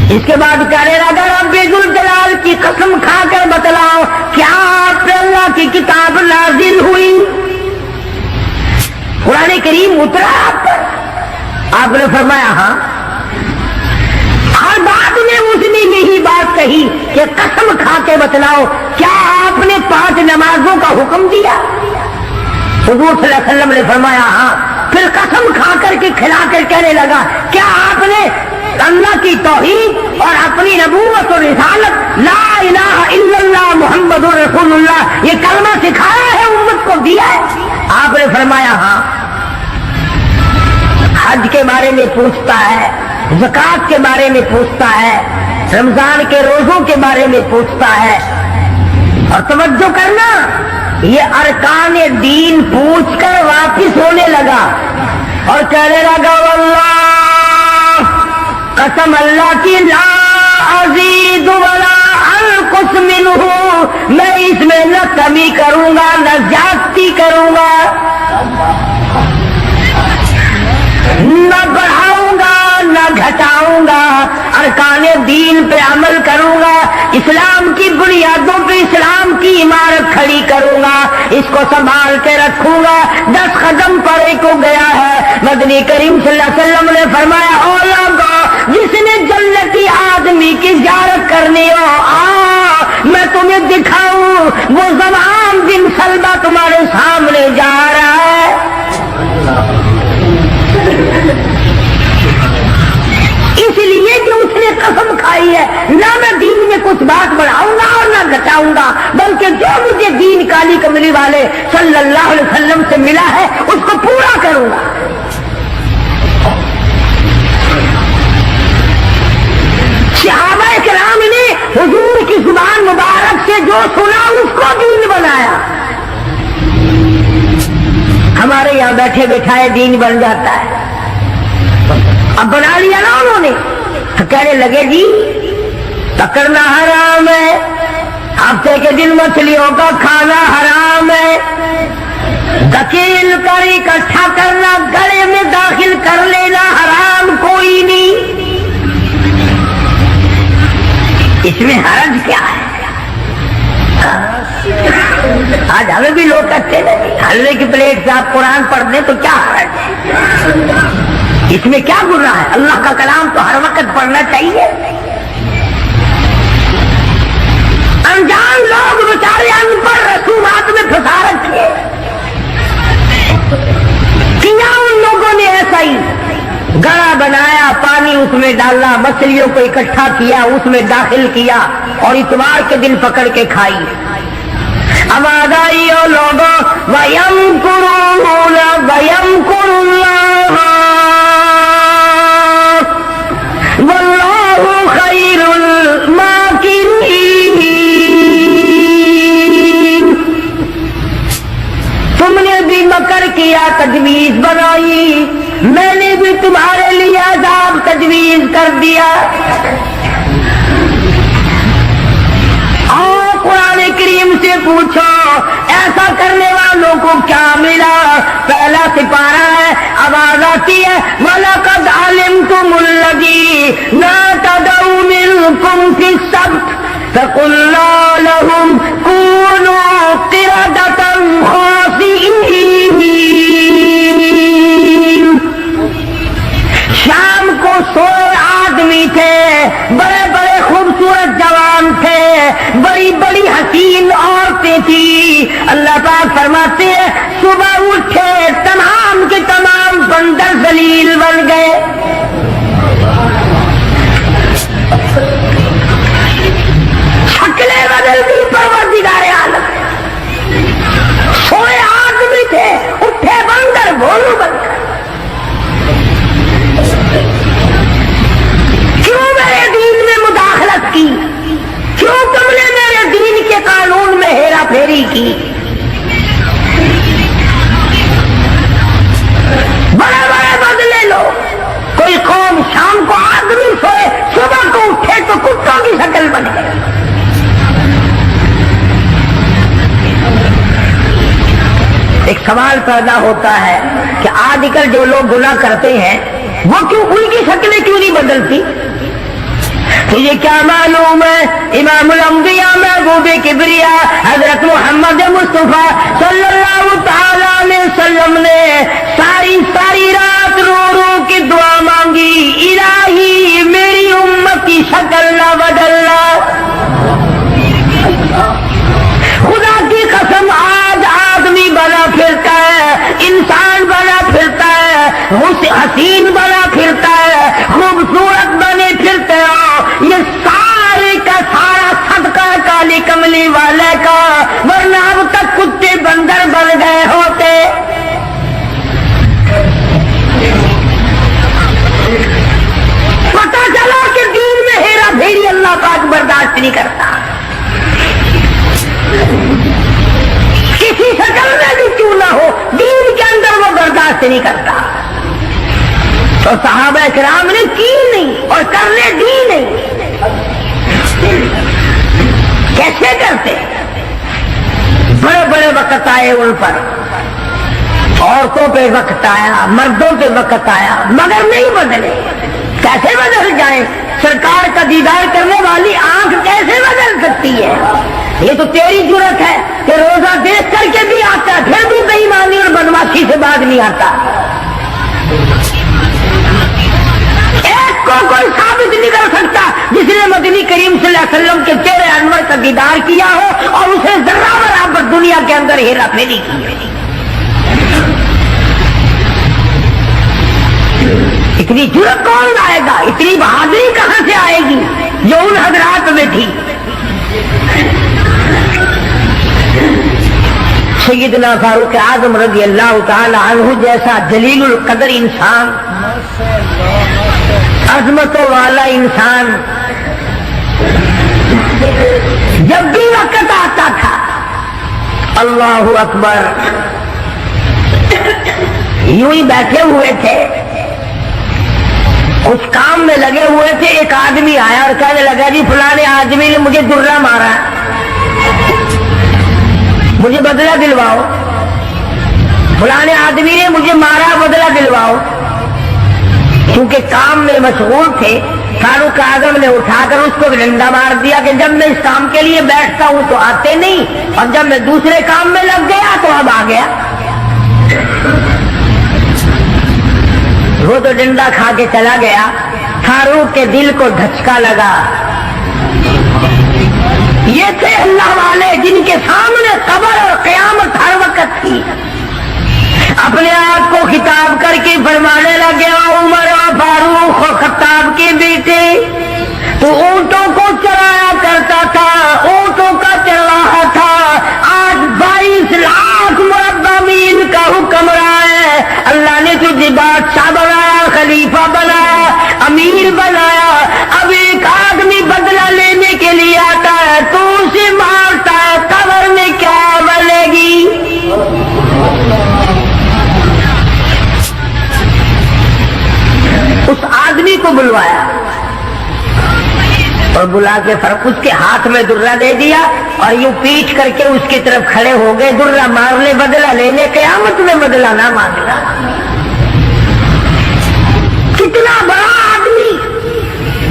اس کے بعد کہنے لگا رب ذوالجلال کی قسم کھا کر بتلاؤ کیا آپ پہ اللہ کی کتاب نازل ہوئی؟ قرآن کریم اترا آپ پر؟ آپ نے فرمایا ہاں. ہر بات میں اس نے یہی بات کہی کہ قسم کھا کے بتلاؤ کیا آپ نے 5 نمازوں کا حکم دیا؟ حضور صلی اللہ علیہ وسلم نے فرمایا ہاں. پھر قسم کھا کر کے کھلا کر کہنے لگا کیا آپ نے اللہ کی توحید اور اپنی نبوت اور رسالت لا الہ الا اللہ محمد رسول اللہ یہ کلمہ سکھایا ہے امت کو دیا ہے؟ آپ نے فرمایا ہاں. حج کے بارے میں پوچھتا ہے, زکات کے بارے میں پوچھتا ہے, رمضان کے روزوں کے بارے میں پوچھتا ہے. اور توجہ کرنا یہ ارکان دین پوچھ کر واپس ہونے لگا اور کہنے لگا واللہ قسم اللہ کی لا ازید ولا انقص منہ میں اس میں نہ کمی کروں گا نہ زیادتی کروں گا نہ بڑھاؤں گا نہ گھٹاؤں گا. ارکان دین پہ عمل کروں گا, اسلام کی بنیادوں پہ اسلام کی عمارت کھڑی کروں گا, اس کو سنبھال کے رکھوں گا. 10 قدم پڑے کو گیا ہے. مدنی کریم صلی اللہ علیہ وسلم نے فرمایا او لوگوں جس نے جنتی آدمی کی زیارت کرنی ہو میں تمہیں دکھاؤں وہ زمان بن سلمہ تمہارے سامنے جا رہا ہے. اس لیے کہ اس نے قسم کھائی ہے نہ میں دین میں کچھ بات بڑھاؤں گا اور نہ گھٹاؤں گا بلکہ جو مجھے دین کالی کملی والے صلی اللہ علیہ وسلم سے ملا ہے اس کو پورا کروں گا. صحابہ کرام نے حضور کی زبان مبارک سے جو سنا اس کو دین بنایا. ہمارے یہاں بیٹھے بٹھائے دین بن جاتا ہے. اب بنا لیا نا انہوں نے تو کہنے لگے جی پکڑنا حرام ہے, ہفتے کے دن مچھلیوں کا کھانا حرام ہے, دکیل کر اکٹھا کرنا گلے میں داخل کر لینا حرام کوئی نہیں. اس میں حرج کیا ہے؟ آج ہمیں بھی لوگ کہتے ہیں حلوے کی پلیٹ سے آپ قرآن پڑھ دیں تو کیا حرج ہے؟ اس میں کیا گناہ ہے؟ اللہ کا کلام تو ہر وقت پڑھنا چاہیے. انجان لوگ بیچارے ان پڑھ رسومات میں پھنسا رکھے کیا ان لوگوں نے ایسا ہی گڑا بنایا, پانی اس میں ڈالا, مچھلیوں کو اکٹھا کیا, اس میں داخل کیا اور اتوار کے دن پکڑ کے کھائی. آواز آئی او لوگوں وَيَمْكُرُونَ وَيَمْكُرُ اللَّهُ وَاللَّهُ خَيْرُ الْمَاكِرِينَ. تم نے بھی مکر کیا, تجویز بنائی, میں نے بھی تمہارے لیے عذاب تجویز کر دیا. اور قرآن کریم سے پوچھو ایسا کرنے والوں کو کیا ملا؟ پہلا سپارہ ہے, آواز آتی ہے وَلَقَدْ عَلِمْتُمُ الَّذِينَ اعْتَدَوْا مِنْكُمْ فِي السَّبْتِ فَقُلْنَا لَهُمْ كُونُوا قِرَدَةً خَاسِئِينَ. شام کو سوئے آدمی تھے, بڑے بڑے خوبصورت جوان تھے, بڑی بڑی حسین عورتیں تھیں. اللہ پاک فرماتے ہیں صبح اٹھے تمام کے تمام بندر ذلیل بن گئے. شکلیں بدل گئی پروردگار عالم. سوئے آدمی تھے, اٹھے بندر بھولو بن گئے. کیوں میرے دین میں مداخلت کی؟ کیوں تم نے میرے دین کے قانون میں ہیرا پھیری کی؟ بڑے سوال پیدا ہوتا ہے کہ آج کل جو لوگ گناہ کرتے ہیں وہ کیوں ان کی شکلیں کیوں نہیں بدلتی؟ تجھے کیا معلوم ہے امام الانبیاء محبوب کبریا حضرت محمد مصطفیٰ صلی اللہ تعالی علیہ وسلم نے ساری رات رو رو کے دعا مانگی، الہی میری امت کی شکل نہ بدلنا۔ خدا کی قسم آج آدمی بنا پھرتا ہے، انسان بنا پھرتا ہے، حسین بنا پھرتا ہے، خوبصورت بنے پھرتے ہو، یہ سارے کا سارا صدقہ کالی کملی والے کا، ورنہ اب تک کتے بندر بن گئے ہوتے۔ پتہ چلا کہ دین میں ہیرا پھیری اللہ پاک برداشت نہیں کرتا، کسی شکل میں بھی کیوں نہ ہو، دین کے اندر وہ برداشت نہیں کرتا۔ تو صحابہ کرام نے کی نہیں اور کرنے دی نہیں۔ کیسے کرتے؟ بڑے بڑے وقت آئے ان پر، عورتوں پہ وقت آیا، مردوں پہ وقت آیا، مگر نہیں بدلے۔ کیسے بدل جائیں؟ سرکار کا دیدار کرنے والی آنکھ کیسے بدل سکتی ہے؟ یہ تو تیری جرت ہے کہ روزہ دیکھ کر کے بھی آتا ہے، پھر بھی بے ایمانی اور بدماشی سے باز نہیں آتا۔ ایک کو کوئی ثابت نہیں کر سکتا جس نے مدنی کریم صلی اللہ علیہ وسلم کے چہرے انور کا دیدار کیا ہو اور اسے ذرہ برابر دنیا کے اندر ہیرا پھیری کی ہے۔ اتنی جرت کون لائے گا؟ اتنی بہادری کہاں سے آئے گی جو ان حضرات میں تھی؟ سیدنا فاروق اعظم رضی اللہ تعالی عنہ جیسا جلیل القدر انسان، عظمتوں والا انسان، جب بھی وقت آتا تھا اللہ اکبر یوں ہی بیٹھے ہوئے تھے، اس کام میں لگے ہوئے تھے، ایک آدمی آیا اور کہنے لگا جی فلانے آدمی نے مجھے درہ مارا، مجھے بدلہ دلواؤ، فلانے آدمی نے مجھے مارا، بدلہ دلواؤ۔ کیونکہ کام میں مشغول تھے، فاروق اعظم نے اٹھا کر اس کو ڈنڈا مار دیا کہ جب میں اس کام کے لیے بیٹھتا ہوں تو آتے نہیں، اور جب میں دوسرے کام میں لگ گیا تو اب آ گیا۔ وہ تو ڈنڈا کھا کے چلا گیا، فاروق کے دل کو دھچکا لگا۔ یہ تھے اللہ والے جن کے سامنے قبر اور قیامت ہر وقت تھی۔ اپنے آپ کو خطاب کر کے فرمانے لگے عمر و فاروق و خطاب کے بیٹے، تو اونٹوں کو چرایا کرتا تھا، اونٹوں کا چرواہا تھا، آج 22 لاکھ مربع میل کا حکمراں ہے۔ اللہ نے تجھے بادشاہ بنایا، خلیفہ بنایا، امیر بنایا، اب ایک آدمی بدلہ لینے کے لیے آتا ہے تو اسے مارتا ہے، قبر میں کیا بنے گی؟ اس آدمی کو بلوایا اور بلا کے اس کے ہاتھ میں درہ دے دیا اور یوں پیٹ کر کے اس کی طرف کھڑے ہو گئے، درہ مارنے بدلہ لینے، قیامت میں بدلہ نہ مانگنا۔ کتنا بڑا آدمی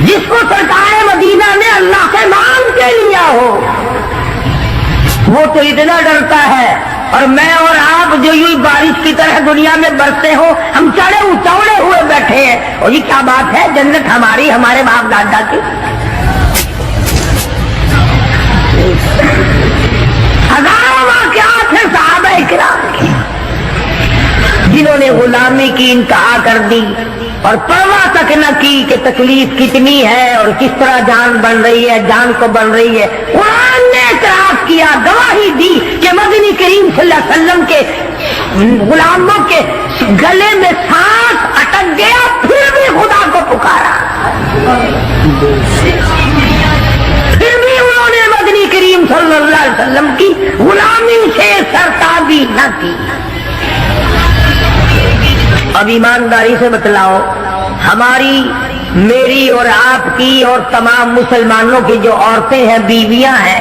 جس کو سرکار مدینہ نے اللہ سے مانگ کے لیا ہو، وہ تو اتنا ڈرتا ہے، اور میں اور آپ جو یوں بارش کی طرح دنیا میں برستے ہو، ہم چوڑے ہوئے بیٹھے ہیں، اور یہ کیا بات ہے؟ جنت ہماری، ہمارے باپ دادا کی۔ ہزاروں واقعات ہیں صحابہ کرام کے جنہوں نے غلامی کی انتہا کر دی اور پرواہ تک نہ کی کہ تکلیف کتنی ہے اور کس طرح جان بن رہی ہے، جان کو بن رہی ہے۔ قرآن نے اعتراف کیا، گواہی دی کہ مدنی کریم صلی اللہ علیہ وسلم کے غلاموں کے گلے میں سانس اٹک گیا، پھر بھی خدا کو پکارا، پھر بھی انہوں نے مدنی کریم صلی اللہ علیہ وسلم کی غلامی سے سرتابی نہ کی۔ اب ایمانداری سے بتلاؤ، ہماری، میری اور آپ کی اور تمام مسلمانوں کی جو عورتیں ہیں، بیویاں ہیں،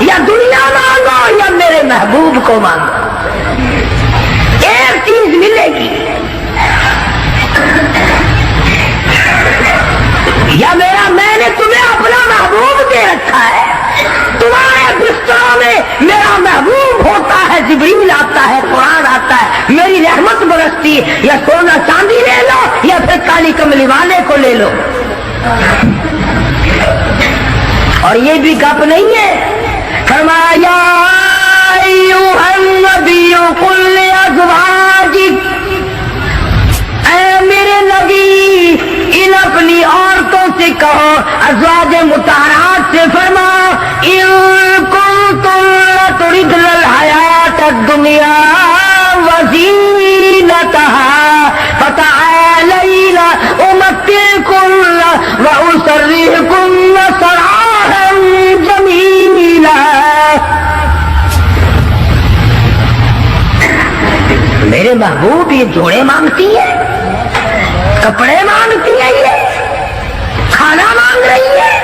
یا دنیا مانگو یا میرے محبوب کو مانگو، ایک چیز ملے گی، یا میں نے تمہیں اپنا محبوب دے رکھا ہے، تمہارے بستروں میں میرا محبوب ہوتا ہے، جبریل آتا ہے، قرآن آتا ہے، میری رحمت برستی ہے، یا سونا چاندی لے لو یا پھر کالی کملی والے کو لے لو۔ اور یہ بھی گپ نہیں ہے، فرمایا ایھا النبی قل لازواجک، اے میرے نبی ان اپنی عورتوں سے کہو، ازواج مطہرات سے فرما، ان کنتم تردن الحیات الدنیا وزینتہا فتعالین امتعکن واسرحکن سراحا جمیلا۔ میرے محبوب یہ جوڑے مانگتی ہے، کپڑے مانگتی ہے، یہ کھانا مانگ رہی ہے،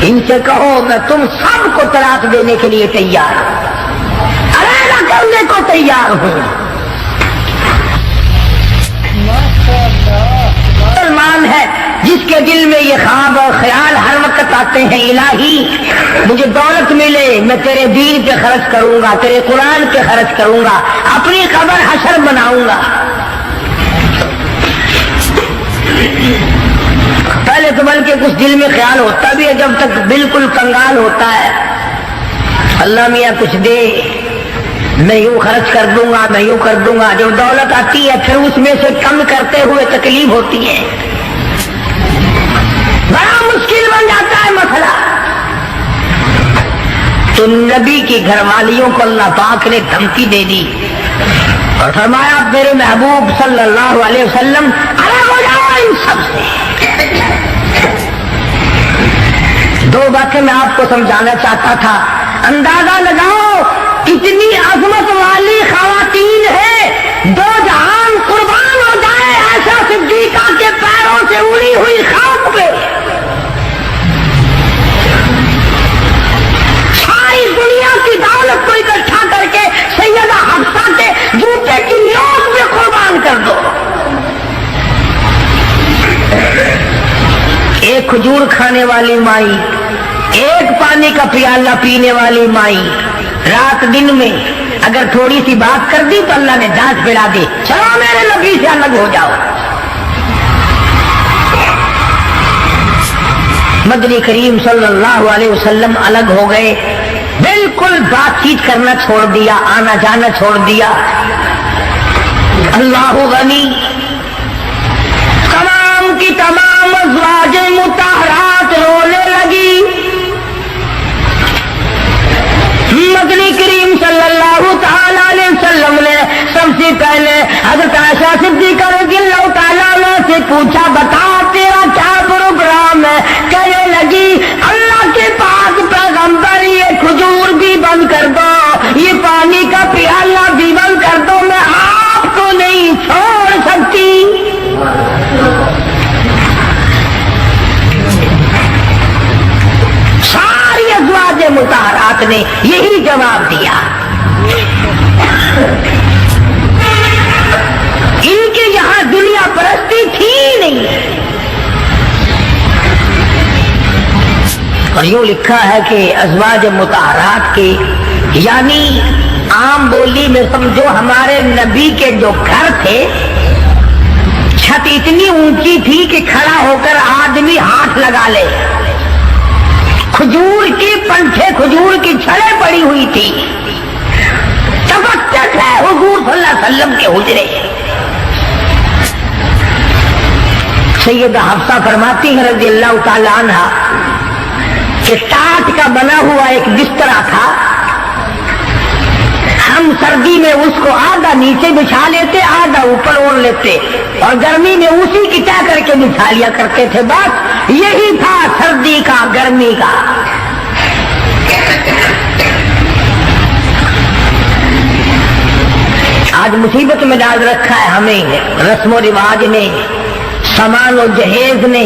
ان سے کہو میں تم سب کو طلاق دینے کے لیے تیار ہوں، علیحدہ کرنے کو تیار ہوں۔ مسلمان ہے جس کے دل میں یہ خواب اور خیال ہر وقت آتے ہیں، الہی مجھے دولت ملے، میں تیرے دین پہ خرچ کروں گا، تیرے قرآن پہ خرچ کروں گا، اپنی قبر حشر بناؤں گا۔ پہلے تو بلکہ کچھ دل میں خیال ہوتا بھی ہے، جب تک بالکل کنگال ہوتا ہے، اللہ میاں کچھ دے، میں یوں خرچ کر دوں گا، میں یوں کر دوں گا۔ جب دولت آتی ہے پھر اس میں سے کم کرتے ہوئے تکلیف ہوتی ہے، بڑا مشکل بن جاتا ہے مسئلہ۔ تو نبی کی گھر والیوں کو اللہ پاک نے دھمکی دے دی اور فرمایا میرے محبوب صلی اللہ علیہ وسلم الگ ہو جاؤ ان سب سے۔ دو باتیں میں آپ کو سمجھانا چاہتا تھا، اندازہ لگاؤ کتنی عظمت والی خواتین ہیں، دو جہان قربان ہو جائے ایسا صدیقہ کے پیروں سے اڑی ہوئی خاک پہ، ساری دنیا کی دولت کو اکٹھا کر کے سیدہ حفصہ کے جوتے کی نوک میں قربان کر دو۔ ایک کھجور کھانے والی مائی، ایک پانی کا پیالہ پینے والی مائی، رات دن میں اگر تھوڑی سی بات کر دی تو اللہ نے ڈانٹ پڑا دی، چلو میرے نبی سے الگ ہو جاؤ۔ مدنی کریم صلی اللہ علیہ وسلم الگ ہو گئے، بالکل بات چیت کرنا چھوڑ دیا، آنا جانا چھوڑ دیا۔ اللہ غنی، تمام کی تمام ازواج مطہرات رونے لگی۔ مدنی کریم صلی اللہ تعالی علیہ وسلم نے سب سے پہلے حضرت عائشہ صدیقہ رضی اللہ تعالیٰ عنہ سے پوچھا، بتا تیرا کیا پروگرام ہے؟ کہنے لگی اللہ کے پاک پیغمبر یہ کھجور بھی بند کر دو، یہ پانی کا پیالہ بھی بند کر دو، میں آپ کو نہیں چھوڑ سکتی۔ ساری ازواج مطہرات نے یہی جواب دیا۔ ان کے یہاں دنیا پرستی تھی نہیں، اور یوں لکھا ہے کہ ازواج مطہرات کے یعنی عام بولی میں سمجھو ہمارے نبی کے جو گھر تھے، چھت اتنی اونچی تھی کہ کھڑا ہو کر آدمی ہاتھ لگا لے، کھجور کی پنکھے، کھجور کی چھڑیں پڑی ہوئی تھی، تبتک ہے حضور صلی اللہ علیہ وسلم کے حجرے۔ سیدہ حفصہ فرماتی ہے رضی اللہ تعالی عنہ کہ ٹاٹ کا بنا ہوا ایک بسترا تھا، ہم سردی میں اس کو آدھا نیچے بچھا لیتے، آدھا اوپر اوڑھ لیتے، اور گرمی میں اسی کی طے کر کے بچھا لیا کرتے تھے، بس یہی تھا سردی کا گرمی کا۔ آج مصیبت میں ڈال رکھا ہے ہمیں رسم و رواج نے، سامان و جہیز نے۔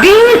20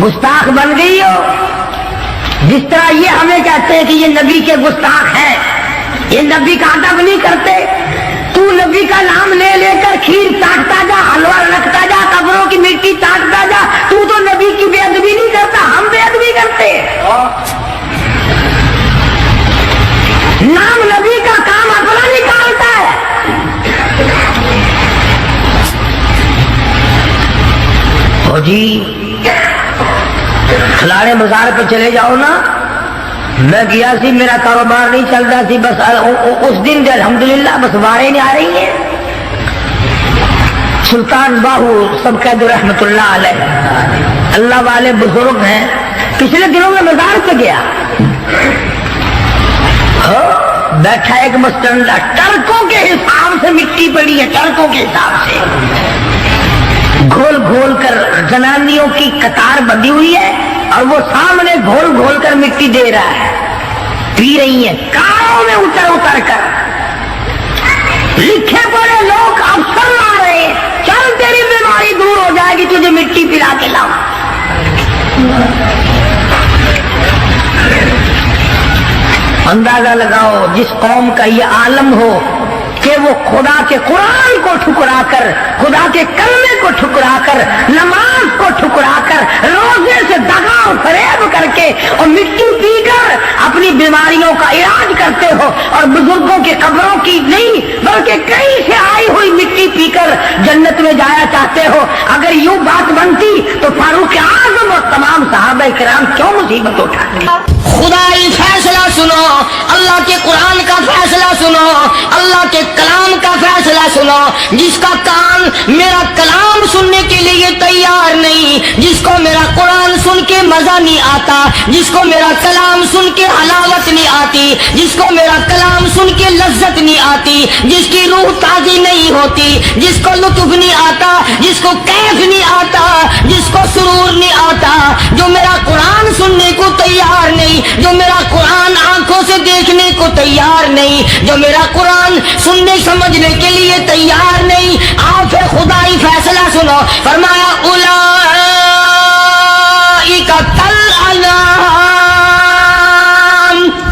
گستاخ بن گئی ہو. جس طرح یہ ہمیں کہتے ہیں کہ یہ نبی کے گستاخ ہیں، یہ نبی کا ادب نہیں کرتے. تو نبی کا نام لے لے کر کھیر چاٹتا جا، حلوہ رکھتا جا، قبروں کی مٹی چاٹتا جا. تو نبی کی بے ادبی نہیں کرتا، ہم بے ادبی کرتے. نام نبی کا کام اپنا نکالتا ہے. او جی کھلاڑے بازار پہ چلے جاؤ نا، میں گیا سی، میرا کاروبار نہیں چل رہا سی، بس اس دن سے الحمدللہ بس باریں نہیں آ رہی ہیں. سلطان باہو سب قید رحمت اللہ علیہ، اللہ والے بزرگ ہیں. پچھلے دنوں میں بازار پہ گیا، بیٹھا ایک مستنڈا، ٹرکوں کے حساب سے مٹی پڑی ہے، ٹرکوں کے حساب سے گھول گھول کر زنانیوں کی قطار بندھی ہوئی ہے، اور وہ سامنے گھول گھول کر مٹی دے رہا ہے. پی رہی ہیں کاروں میں اتر اتر کر. لکھے پڑے لوگ افسر لا رہے ہیں، چل تیری بیماری دور ہو جائے گی، تجھے مٹی پلا کے لاؤ. اندازہ لگاؤ جس قوم کا یہ عالم ہو کہ وہ خدا کے قرآن کو ٹھکرا کر، خدا کے کلمے کو ٹھکرا کر، نماز کو ٹھکرا کر، روزے سے دغا و فریب کر کے اور مٹی پی کر اپنی بیماریوں کا علاج کرتے ہو، اور بزرگوں کے قبروں کی نہیں بلکہ کہیں سے آئی ہوئی مٹی پی کر جنت میں جایا چاہتے ہو. اگر یوں بات بنتی تو فاروق اعظم اور تمام صحابہ کرام کیوں مصیبت اٹھاتے؟ خدائی فیصلہ سنو، اللہ کے قرآن کا فیصلہ سنو، اللہ کے کلام کا فیصلہ سنو. جس کا کان میرا کلام سننے کے لیے تیار نہیں، جس کو میرا قرآن سن کے مزہ نہیں آتا، جس کو میرا کلام سن کے حلاوت نہیں آتی، جس کو میرا کلام سن کے لذت نہیں آتی، جس کی روح تازی نہیں ہوتی، جس کو لطف نہیں آتا، جس کو کیف نہیں آتا، جس کو سرور نہیں آتا، جو میرا قرآن سننے کو تیار نہیں، جو میرا قرآن آنکھوں سے دیکھنے کو تیار نہیں، جو میرا قرآن سننے سمجھنے کے لیے تیار نہیں، آپ خدائی فیصلہ سنو. فرمایا اولئک کالانعام.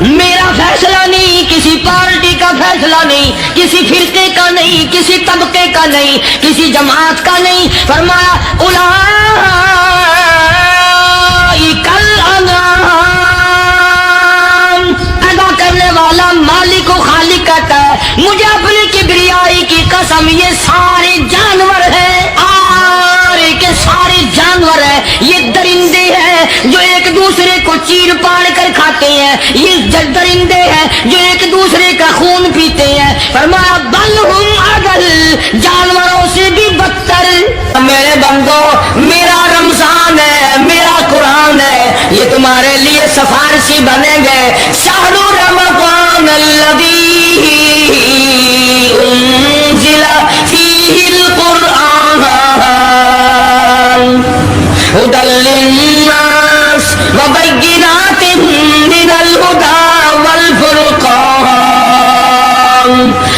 میرا فیصلہ نہیں، کسی پارٹی کا فیصلہ نہیں، کسی فرقے کا نہیں، کسی طبقے کا نہیں، کسی جماعت کا نہیں. فرمایا اولئک کالانعام. ادا کرنے والا مالک و خالق کہتا ہے مجھے اپنی کبریائی کی قسم یہ سارے جانور ہیں، سارے کے سارے جانور ہیں. یہ درندے ہیں جو ایک دوسرے کو چیر پاڑ کر کھاتے ہیں، یہ درندے ہیں جو ایک دوسرے کا خون پیتے ہیں. فرمایا بل ہم اضل، جانوروں سے بھی بدتر. میرے بندو میرا رمضان ہے، میرا قرآن ہے، یہ تمہارے لیے سفارشی بنیں گے. شہر رمضان الذی انزل فیہ القرآن ہدی للناس وبینات من الہدی والفرقان.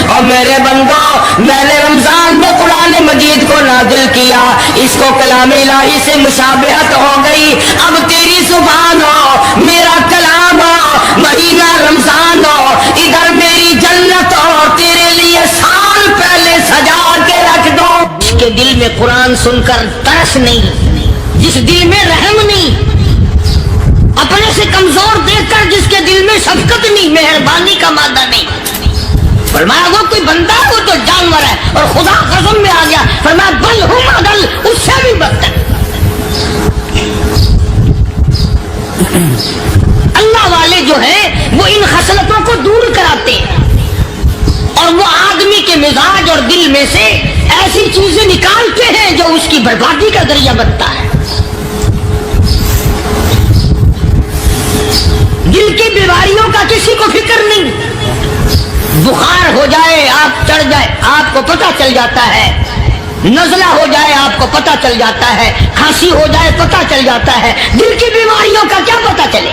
اور میرے بندو میں نے رمضان میں قرآن مجید کو نازل کیا، اس کو کلام الہی سے مشابہت ہو گئی. اب تیری زبان ہو، میرا کلام ہو، مہینہ رمضان ہو، ادھر میری جنت ہو، تیرے لیے سال پہلے سجا کے رکھ دو. جس کے دل میں قرآن سن کر ترس نہیں، جس دل میں رحم نہیں، اپنے سے کمزور دیکھ کر جس کے دل میں شفقت نہیں، مہربانی کا مادہ نہیں. فرمایا وہ کوئی بندہ ہے، وہ تو جانور ہے. اور خدا قسم میں آ گیا، فرمایا بل ہم اضل، اس سے بھی بدتر. اللہ والے جو ہیں وہ ان خصلتوں کو دور کراتے ہیں، اور وہ آدمی کے مزاج اور دل میں سے ایسی چیزیں نکالتے ہیں جو اس کی بربادی کا ذریعہ بنتا ہے. دل کی بیماریوں کا کسی کو فکر نہیں. بخار ہو جائے، آپ چڑھ جائے، آپ کو پتہ چل جاتا ہے. نزلہ ہو جائے آپ کو پتہ چل جاتا ہے، کھانسی ہو جائے پتہ چل جاتا ہے. دل کی بیماریوں کا کیا پتہ چلے؟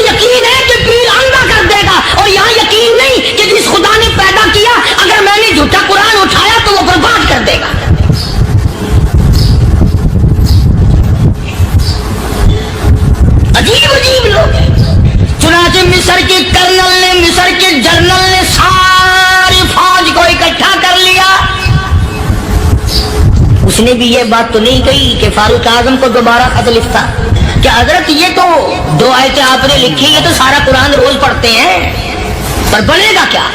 یقین ہے کہ پیر اندھا کر دے گا، اور یہاں یقین نہیں کہ جس خدا نے پیدا کیا اگر میں نے جھوٹا قرآن اٹھایا تو وہ برباد کر دے گا۔ عجیب عجیب لوگ ہیں۔ چنانچہ مصر کے کرنل نے، مصر کے جنرل نے ساری فوج کو اکٹھا کر لیا۔ اس نے بھی یہ بات تو نہیں کہی کہ فاروق اعظم کو دوبارہ خط لکھتا کہ حضرت یہ تو 2 آیتیں آپ نے لکھی، یہ تو سارا قرآن روز پڑھتے ہیں، پر بنے گا کیا؟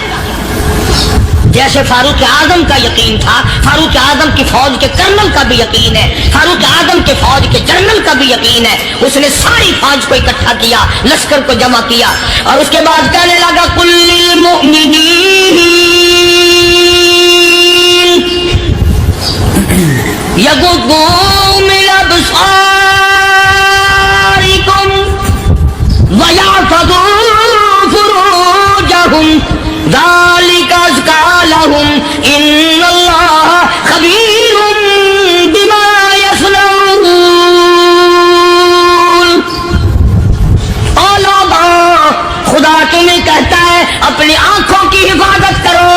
جیسے فاروق اعظم کا یقین تھا، فاروق اعظم کی فوج کے کرنل کا بھی یقین ہے، فاروق اعظم کے فوج کے جنرل کا بھی یقین ہے۔ اس نے ساری فوج کو اکٹھا کیا، لشکر کو جمع کیا، اور اس کے بعد کہنے لگا قل للمؤمنین یغضوا من ابصارکم ویحفظوا فروجہم ذالک ازکی لہم ان اللہ خبیر بما یصنعون۔ او لوگو، خدا تمہیں کہتا ہے اپنی آنکھوں کی حفاظت کرو،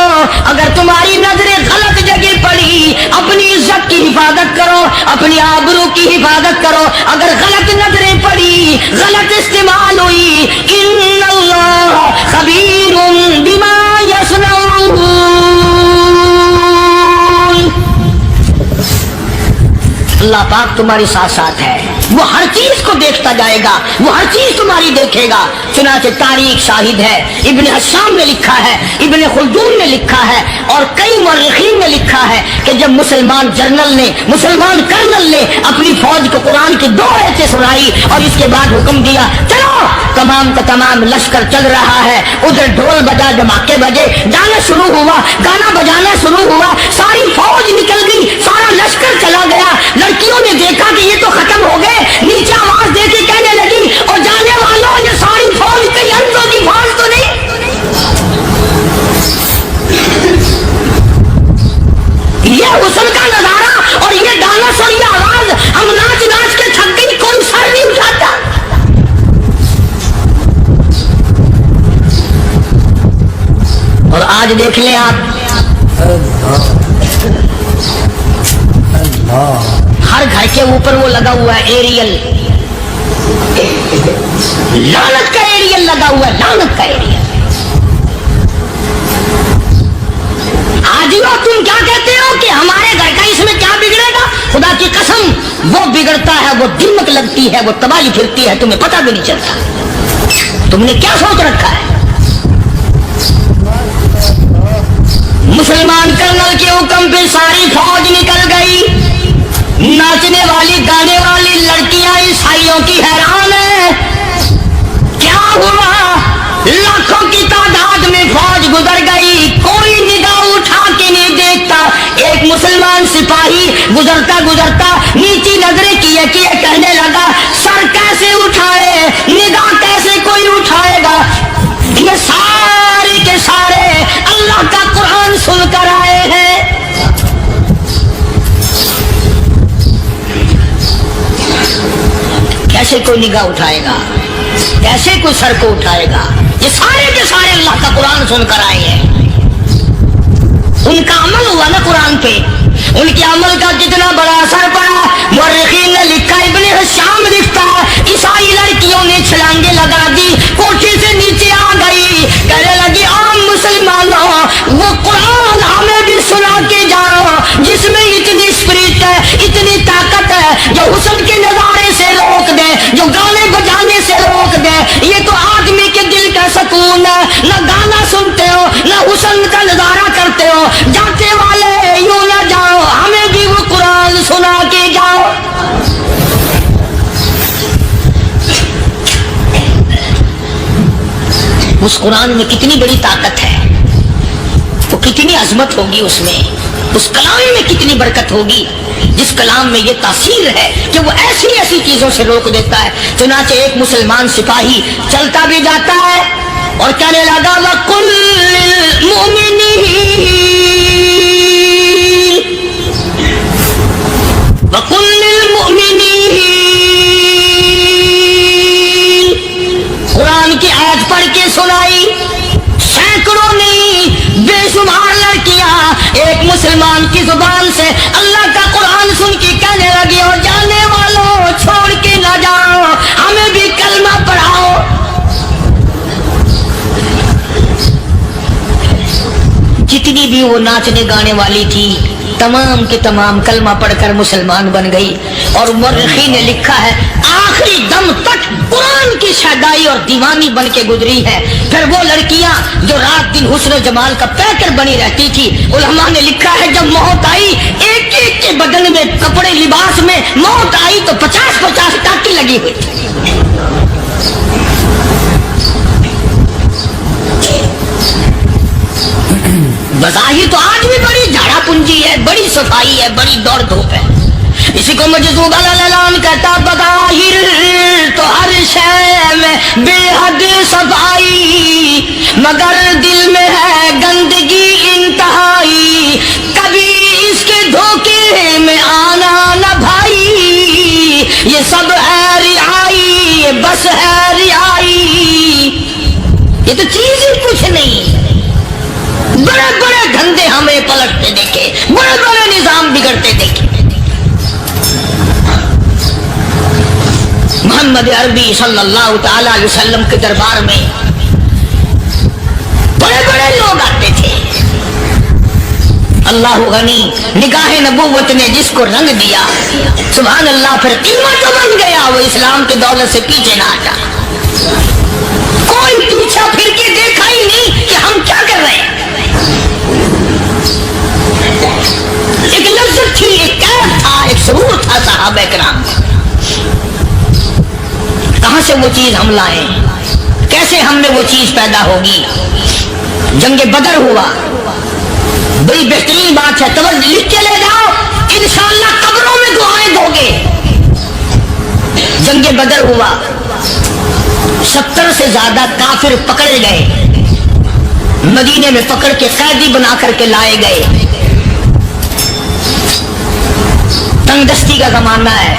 اگر تمہاری نظریں غلط جگہ پڑی اپنی عزت کی حفاظت کرو، اپنی آبرو کی حفاظت کرو، اگر غلط نظریں پڑی، غلط استعمال ہوئی، ان اللہ خبیر بما یصنعون۔ اللہ پاک تمہارے ساتھ ساتھ ہے، وہ ہر چیز کو دیکھتا جائے گا، وہ ہر چیز تمہاری دیکھے گا۔ چنانچہ تاریخ شاہد ہے، ابن حشام نے لکھا ہے، ابن خلدون نے لکھا ہے، اور کئی مورخین نے لکھا ہے کہ جب مسلمان جنرل نے، مسلمان کرنل نے اپنی فوج کو قرآن کی 2 آیتیں سنائی اور اس کے بعد حکم دیا چلو، تمام کا تمام لشکر چل رہا ہے، ادھر ڈھول بجا، دھماکے بجے، گانا شروع ہوا، گانا بجانا شروع ہوا، ساری فوج نکل گئی، سارا لشکر چلا گیا۔ لڑکیوں نے دیکھا کہ یہ تو ختم ہو گئے، نیچے آواز دے کے کہنے لگی اور جانے والوں یہ ساری فوج کئی ہنسوں کی فوج تو نہیں؟ یہ حسن کا نظارہ اور یہ ڈانس اور یہ آواز، ہم ناچ ناچ کے تھک گئی، کوئی سر نہیں اٹھاتا۔ اور آج دیکھ لیں آپ، ہر گھر کے اوپر وہ لگا ہوا ہے ایریل، لعنت کا ایریل لگا ہوا ہے، لعنت کا ایریل۔ آجیو تم کیا کہتے ہو کہ ہمارے گھر کا اس میں کیا بگڑے گا؟ خدا کی قسم وہ بگڑتا ہے، وہ دمک لگتی ہے، وہ تباہی پھرتی ہے، تمہیں پتہ بھی نہیں چلتا۔ تم نے کیا سوچ رکھا ہے؟ مسلمان کرنل کے حکم پہ ساری فوج نکل گئی، ناچنے والی گانے والی لڑکیاں عیسائیوں کی حیران ہیں، کیا ہوا؟ لاکھوں کی تعداد میں فوج گزر گئی، کوئی نگاہ اٹھا کے نہیں دیکھتا۔ ایک مسلمان سپاہی گزرتا گزرتا نیچی نظریں کیے کہنے لگا سر کیسے اٹھائے، نگاہ کیسے کوئی اٹھائے گا؟ یہ سارے کے سارے اللہ کا قرآن سن کر آئے ہیں۔ کیسے کوئی نگاہ اٹھائے گا، کیسے کوئی سر کو اٹھائے گا؟ یہ سارے کے سارے اللہ کا قرآن سن کر آئے ہیں۔ ان کا عمل ہوا نا قرآن پہ، ان کے عمل کا کتنا بڑا اثر پڑا۔ مورخین نے لکھا، ابن حشام لکھتا ہے عیسائی لڑکیوں نے چھلانگیں لگا دی، کوٹھی سے نیچے آ گئی، کہنے لگی عام مسلمانوں وہ قرآن ہمیں بھی سنا کے جاؤ جس میں اتنی اسپرٹ ہے، اتنی طاقت ہے، جو حسن کے نظارے سے روک دے، جو گانے بجانے سے روک دے۔ یہ تو آدمی کے دل کا سکون ہے، نہ گانا سنتے ہو نہ حسن کا نظارہ کرتے ہو، جاتے والے یوں نہ جاؤ، ہمیں بھی وہ قرآن سنا کے جاؤ۔ اس قرآن میں کتنی بڑی طاقت ہے، وہ کتنی عظمت ہوگی اس میں، اس کلام میں کتنی برکت ہوگی، جس کلام میں یہ تاثیر ہے کہ وہ ایسی ایسی چیزوں سے روک دیتا ہے۔ چنانچہ ایک مسلمان سپاہی چلتا بھی جاتا ہے اور کہنے لگا وَقُلْ لِلْمُؤْمِنِينَ وَقُلْ لِلْمُؤْمِنِينَ، قرآن زبان سے اللہ کا قرآن سن کے کہنے لگی اور جانے والوں چھوڑ کے نہ جاؤ، ہمیں بھی کلمہ پڑھاؤ۔ جتنی بھی وہ ناچنے گانے والی تھی تمام کے تمام کلمہ پڑھ کر مسلمان بن گئی، اور مورخین نے لکھا ہے آخری دم تک قرآن کی شیدائی اور دیوانی بن کے گزری ہے۔ پھر وہ لڑکیاں جو رات دن حسن و جمال کا پیکر بنی رہتی تھی، علماء نے لکھا ہے جب موت آئی ایک ایک کے بدن میں کپڑے لباس میں موت آئی تو 50-50 ٹاکی لگی ہوئی تھی۔ بظاہر تو آج بھی بڑی جھاڑا پنجی ہے، بڑی صفائی ہے، بڑی دوڑ دھوپ ہے۔ اسی کو مجذوب الاعلان کہتا بظاہر تو ہر شے میں بے حد صفائی، مگر دل میں ہے گندگی انتہائی، کبھی اس کے دھوکے میں آنا نہ بھائی، یہ سب ہے رعائی، یہ بس ہے رعائی، یہ تو چیز ہی کچھ نہیں۔ بڑے بڑے دھندے ہمیں پلٹتے دیکھے، بڑے بڑے نظام بگڑتے دیکھے۔ محمد عربی صلی اللہ تعالی علیہ وسلم کے دربار میں بڑے بڑے لوگ آتے تھے۔ اللہ غنی، نگاہ نبوت نے جس کو رنگ دیا سبحان اللہ، پھر قیمت بن گیا، وہ اسلام کے دولت سے پیچھے نہ ہٹا۔ کوئی پیچھا پھر کے دیکھا ہی نہیں کہ ہم کیا کر رہے ہیں۔ ایک لذت تھی، ایک کیف تھا، ایک سرور تھا صحابہ کرام۔ کہاں سے وہ چیز ہم لائیں، کیسے ہم میں وہ چیز پیدا ہوگی؟ جنگ بدر ہوا، بڑی بہترین بات ہے، توجہ لکھ کے لے جاؤ، انشاءاللہ قبروں میں دعائیں دو گے۔ جنگ بدر ہوا، 70 سے زیادہ کافر پکڑے گئے، مدینے میں پکڑ کے قیدی بنا کر کے لائے گئے۔ تنگ دستی کا زمانہ ہے،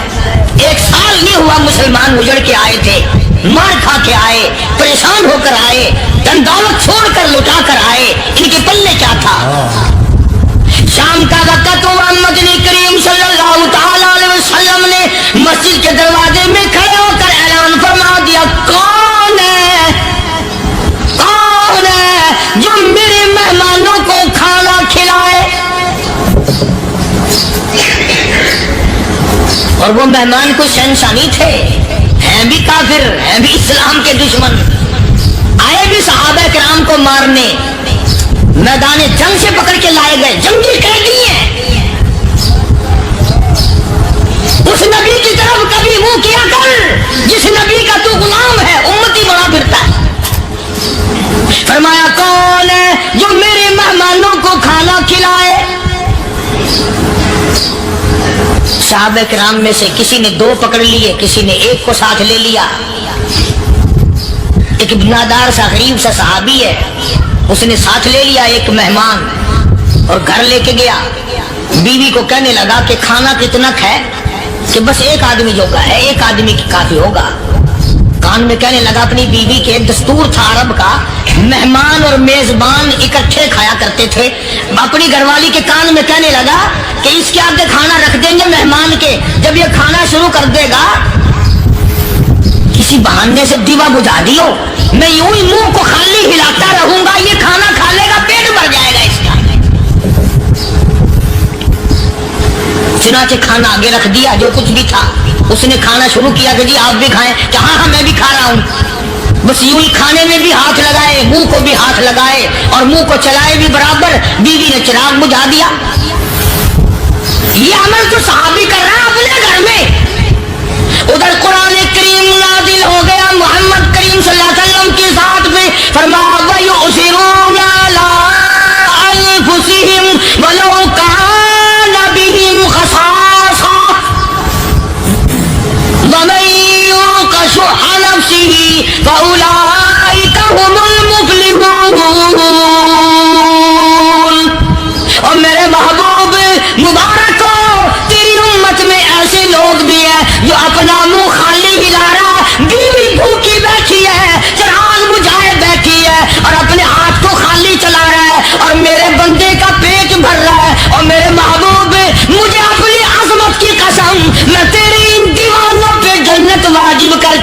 1 سال نہیں ہوا مسلمان اجڑ کے آئے تھے، مار کھا کے آئے، پریشان ہو کر آئے، دن دولت چھوڑ کر لٹا کر آئے، ان کے پلے کیا تھا؟ شام کا وقت ہوا، مدنی کریم صلی اللہ تعالی علیہ وسلم نے مسجد کے دروازے میں کھڑے ہو کر اعلان فرما دیا، کون ہے جو میرے مہمانوں کو کھانا کھلائے؟ اور وہ مہمان کو شہنشانی تھے، ہیں بھی کافر، ہیں بھی اسلام کے دشمن، آئے بھی صحابہ کرام کو مارنے، میدان جنگ سے پکڑ کے لائے گئے، جنگی قیدی ہیں۔ اس نبی کی طرف کبھی منہ کیا کر جس نبی کا تو غلام ہے، امتی بنا پھرتا ہے۔ فرمایا کون ہے جو میرے مہمانوں کو کھانا کھلائے؟ صحابہ کرام میں سے کسی نے 2 پکڑ لیے، کسی نے 1 کو ساتھ لے لیا۔ ایک بنادار سا غریب سا صحابی ہے، اس نے ساتھ لے لیا ایک مہمان اور گھر لے کے گیا، بیوی کو کہنے لگا کہ کھانا کتنا ہے؟ کہ بس 1 آدمی جوگا ہے، 1 آدمی کی کافی ہوگا۔ کان میں کہنے لگا اپنی بیوی کے، دستور تھا عرب کا، مہمان اور میزبان اکٹھے کھایا کرتے تھے۔ اپنی گھر والی کے کان میں کہنے لگا کہ اس کے آگے کھانا رکھ دیں گے مہمان کے، جب یہ کھانا شروع کر دے گا کسی بہانے سے دیوا بجھا دیو، میں یوں ہی منہ کو خالی ہلاتا رہوں گا، یہ کھانا کھا لے گا، پیٹ بھر جائے گا اس کا۔ چنانچہ کھانا آگے رکھ دیا، جو کچھ بھی تھا، اس نے کھانا شروع کیا کہ جی آپ بھی کھائیں، کہ ہاں ہاں میں بھی کھا رہا ہوں۔ بس یوں ہی کھانے میں بھی ہاتھ لگائے، منہ کو بھی ہاتھ لگائے اور منہ کو چلائے بھی برابر، بیوی نے چراغ بجھا دیا۔ یہ عمل تو صحابی کر رہا ہے اپنے گھر میں۔ ادھر قرآن کریم نازل ہو گیا محمد کریم صلی اللہ علیہ وسلم کی ذات پہ، فرمایا وَيُؤْثِرُونَ عَلَىٰ أَنفُسِهِمْ وَلَوْ كَانَ بِهِمْ خَصَاصَةٌ وَمَن يُوقَ شُحَّ نَفْسِهِ فَأُولَٰئِكَ هُمُ الْمُفْلِحُونَ۔ اور میرے محبوب مبارک ہو، تیری امت میں ایسے لوگ بھی ہیں جو اپنا منہ خالی ہلا رہا، بیوی بھوکی بیٹھی ہے، چراغ بجھائے بیٹھی ہے اور اپنے ہاتھ کو خالی چلا رہا ہے، اور میرے بندے کا پیٹ بھر رہا ہے، اور میرے محبوب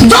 2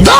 2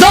2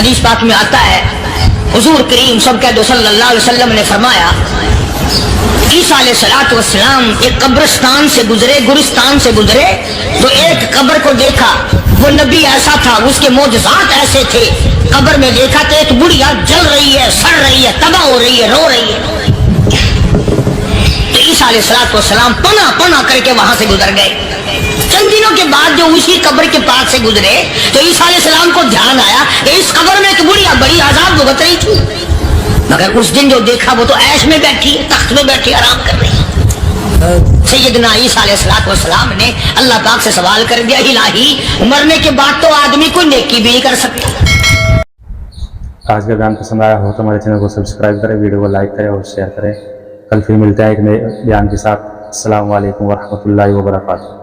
حدیث پاک میں آتا ہے حضور کریم صلی اللہ علیہ وسلم نے فرمایا عیسیٰ علیہ الصلوۃ والسلام ایک قبرستان سے گزرے، گورستان سے گزرے تو ایک قبر کو دیکھا، وہ نبی ایسا تھا، اس کے معجزات ایسے تھے، قبر میں دیکھا تو ایک بڑھیا جل رہی ہے، سڑ رہی ہے، تباہ ہو رہی ہے، رو رہی ہے۔ تو عیسیٰ علیہ الصلوۃ والسلام پناہ پناہ کر کے وہاں سے گزر گئے۔ چند دنوں کے بعد جو اسی قبر کے پاس سے گزرے تو عیسیٰ علیہ السلام کو دھیان آیا کہ اس قبر میں ایک بڑھیا بڑی عذاب بھگت رہی تھی، مگر اس دن جو دیکھا وہ تو عیش میں بیٹھی ہے، تخت میں بیٹھی آرام کر رہی ہے۔ سیدنا عیسیٰ علیہ السلام نے اللہ پاک سے سوال کر دیا، الہی مرنے کے بعد تو آدمی کوئی نیکی بھی نہیں کر سکتا۔ آج کا بیان پسند آیا ہو تو ہمارے چینل کو سبسکرائب کریں، ویڈیو کو لائک کریں اور شیئر کریں۔ کل پھر ملتے ہیں ایک نئے بیان کے ساتھ۔ السلام علیکم ورحمۃ اللہ وبرکاتہ۔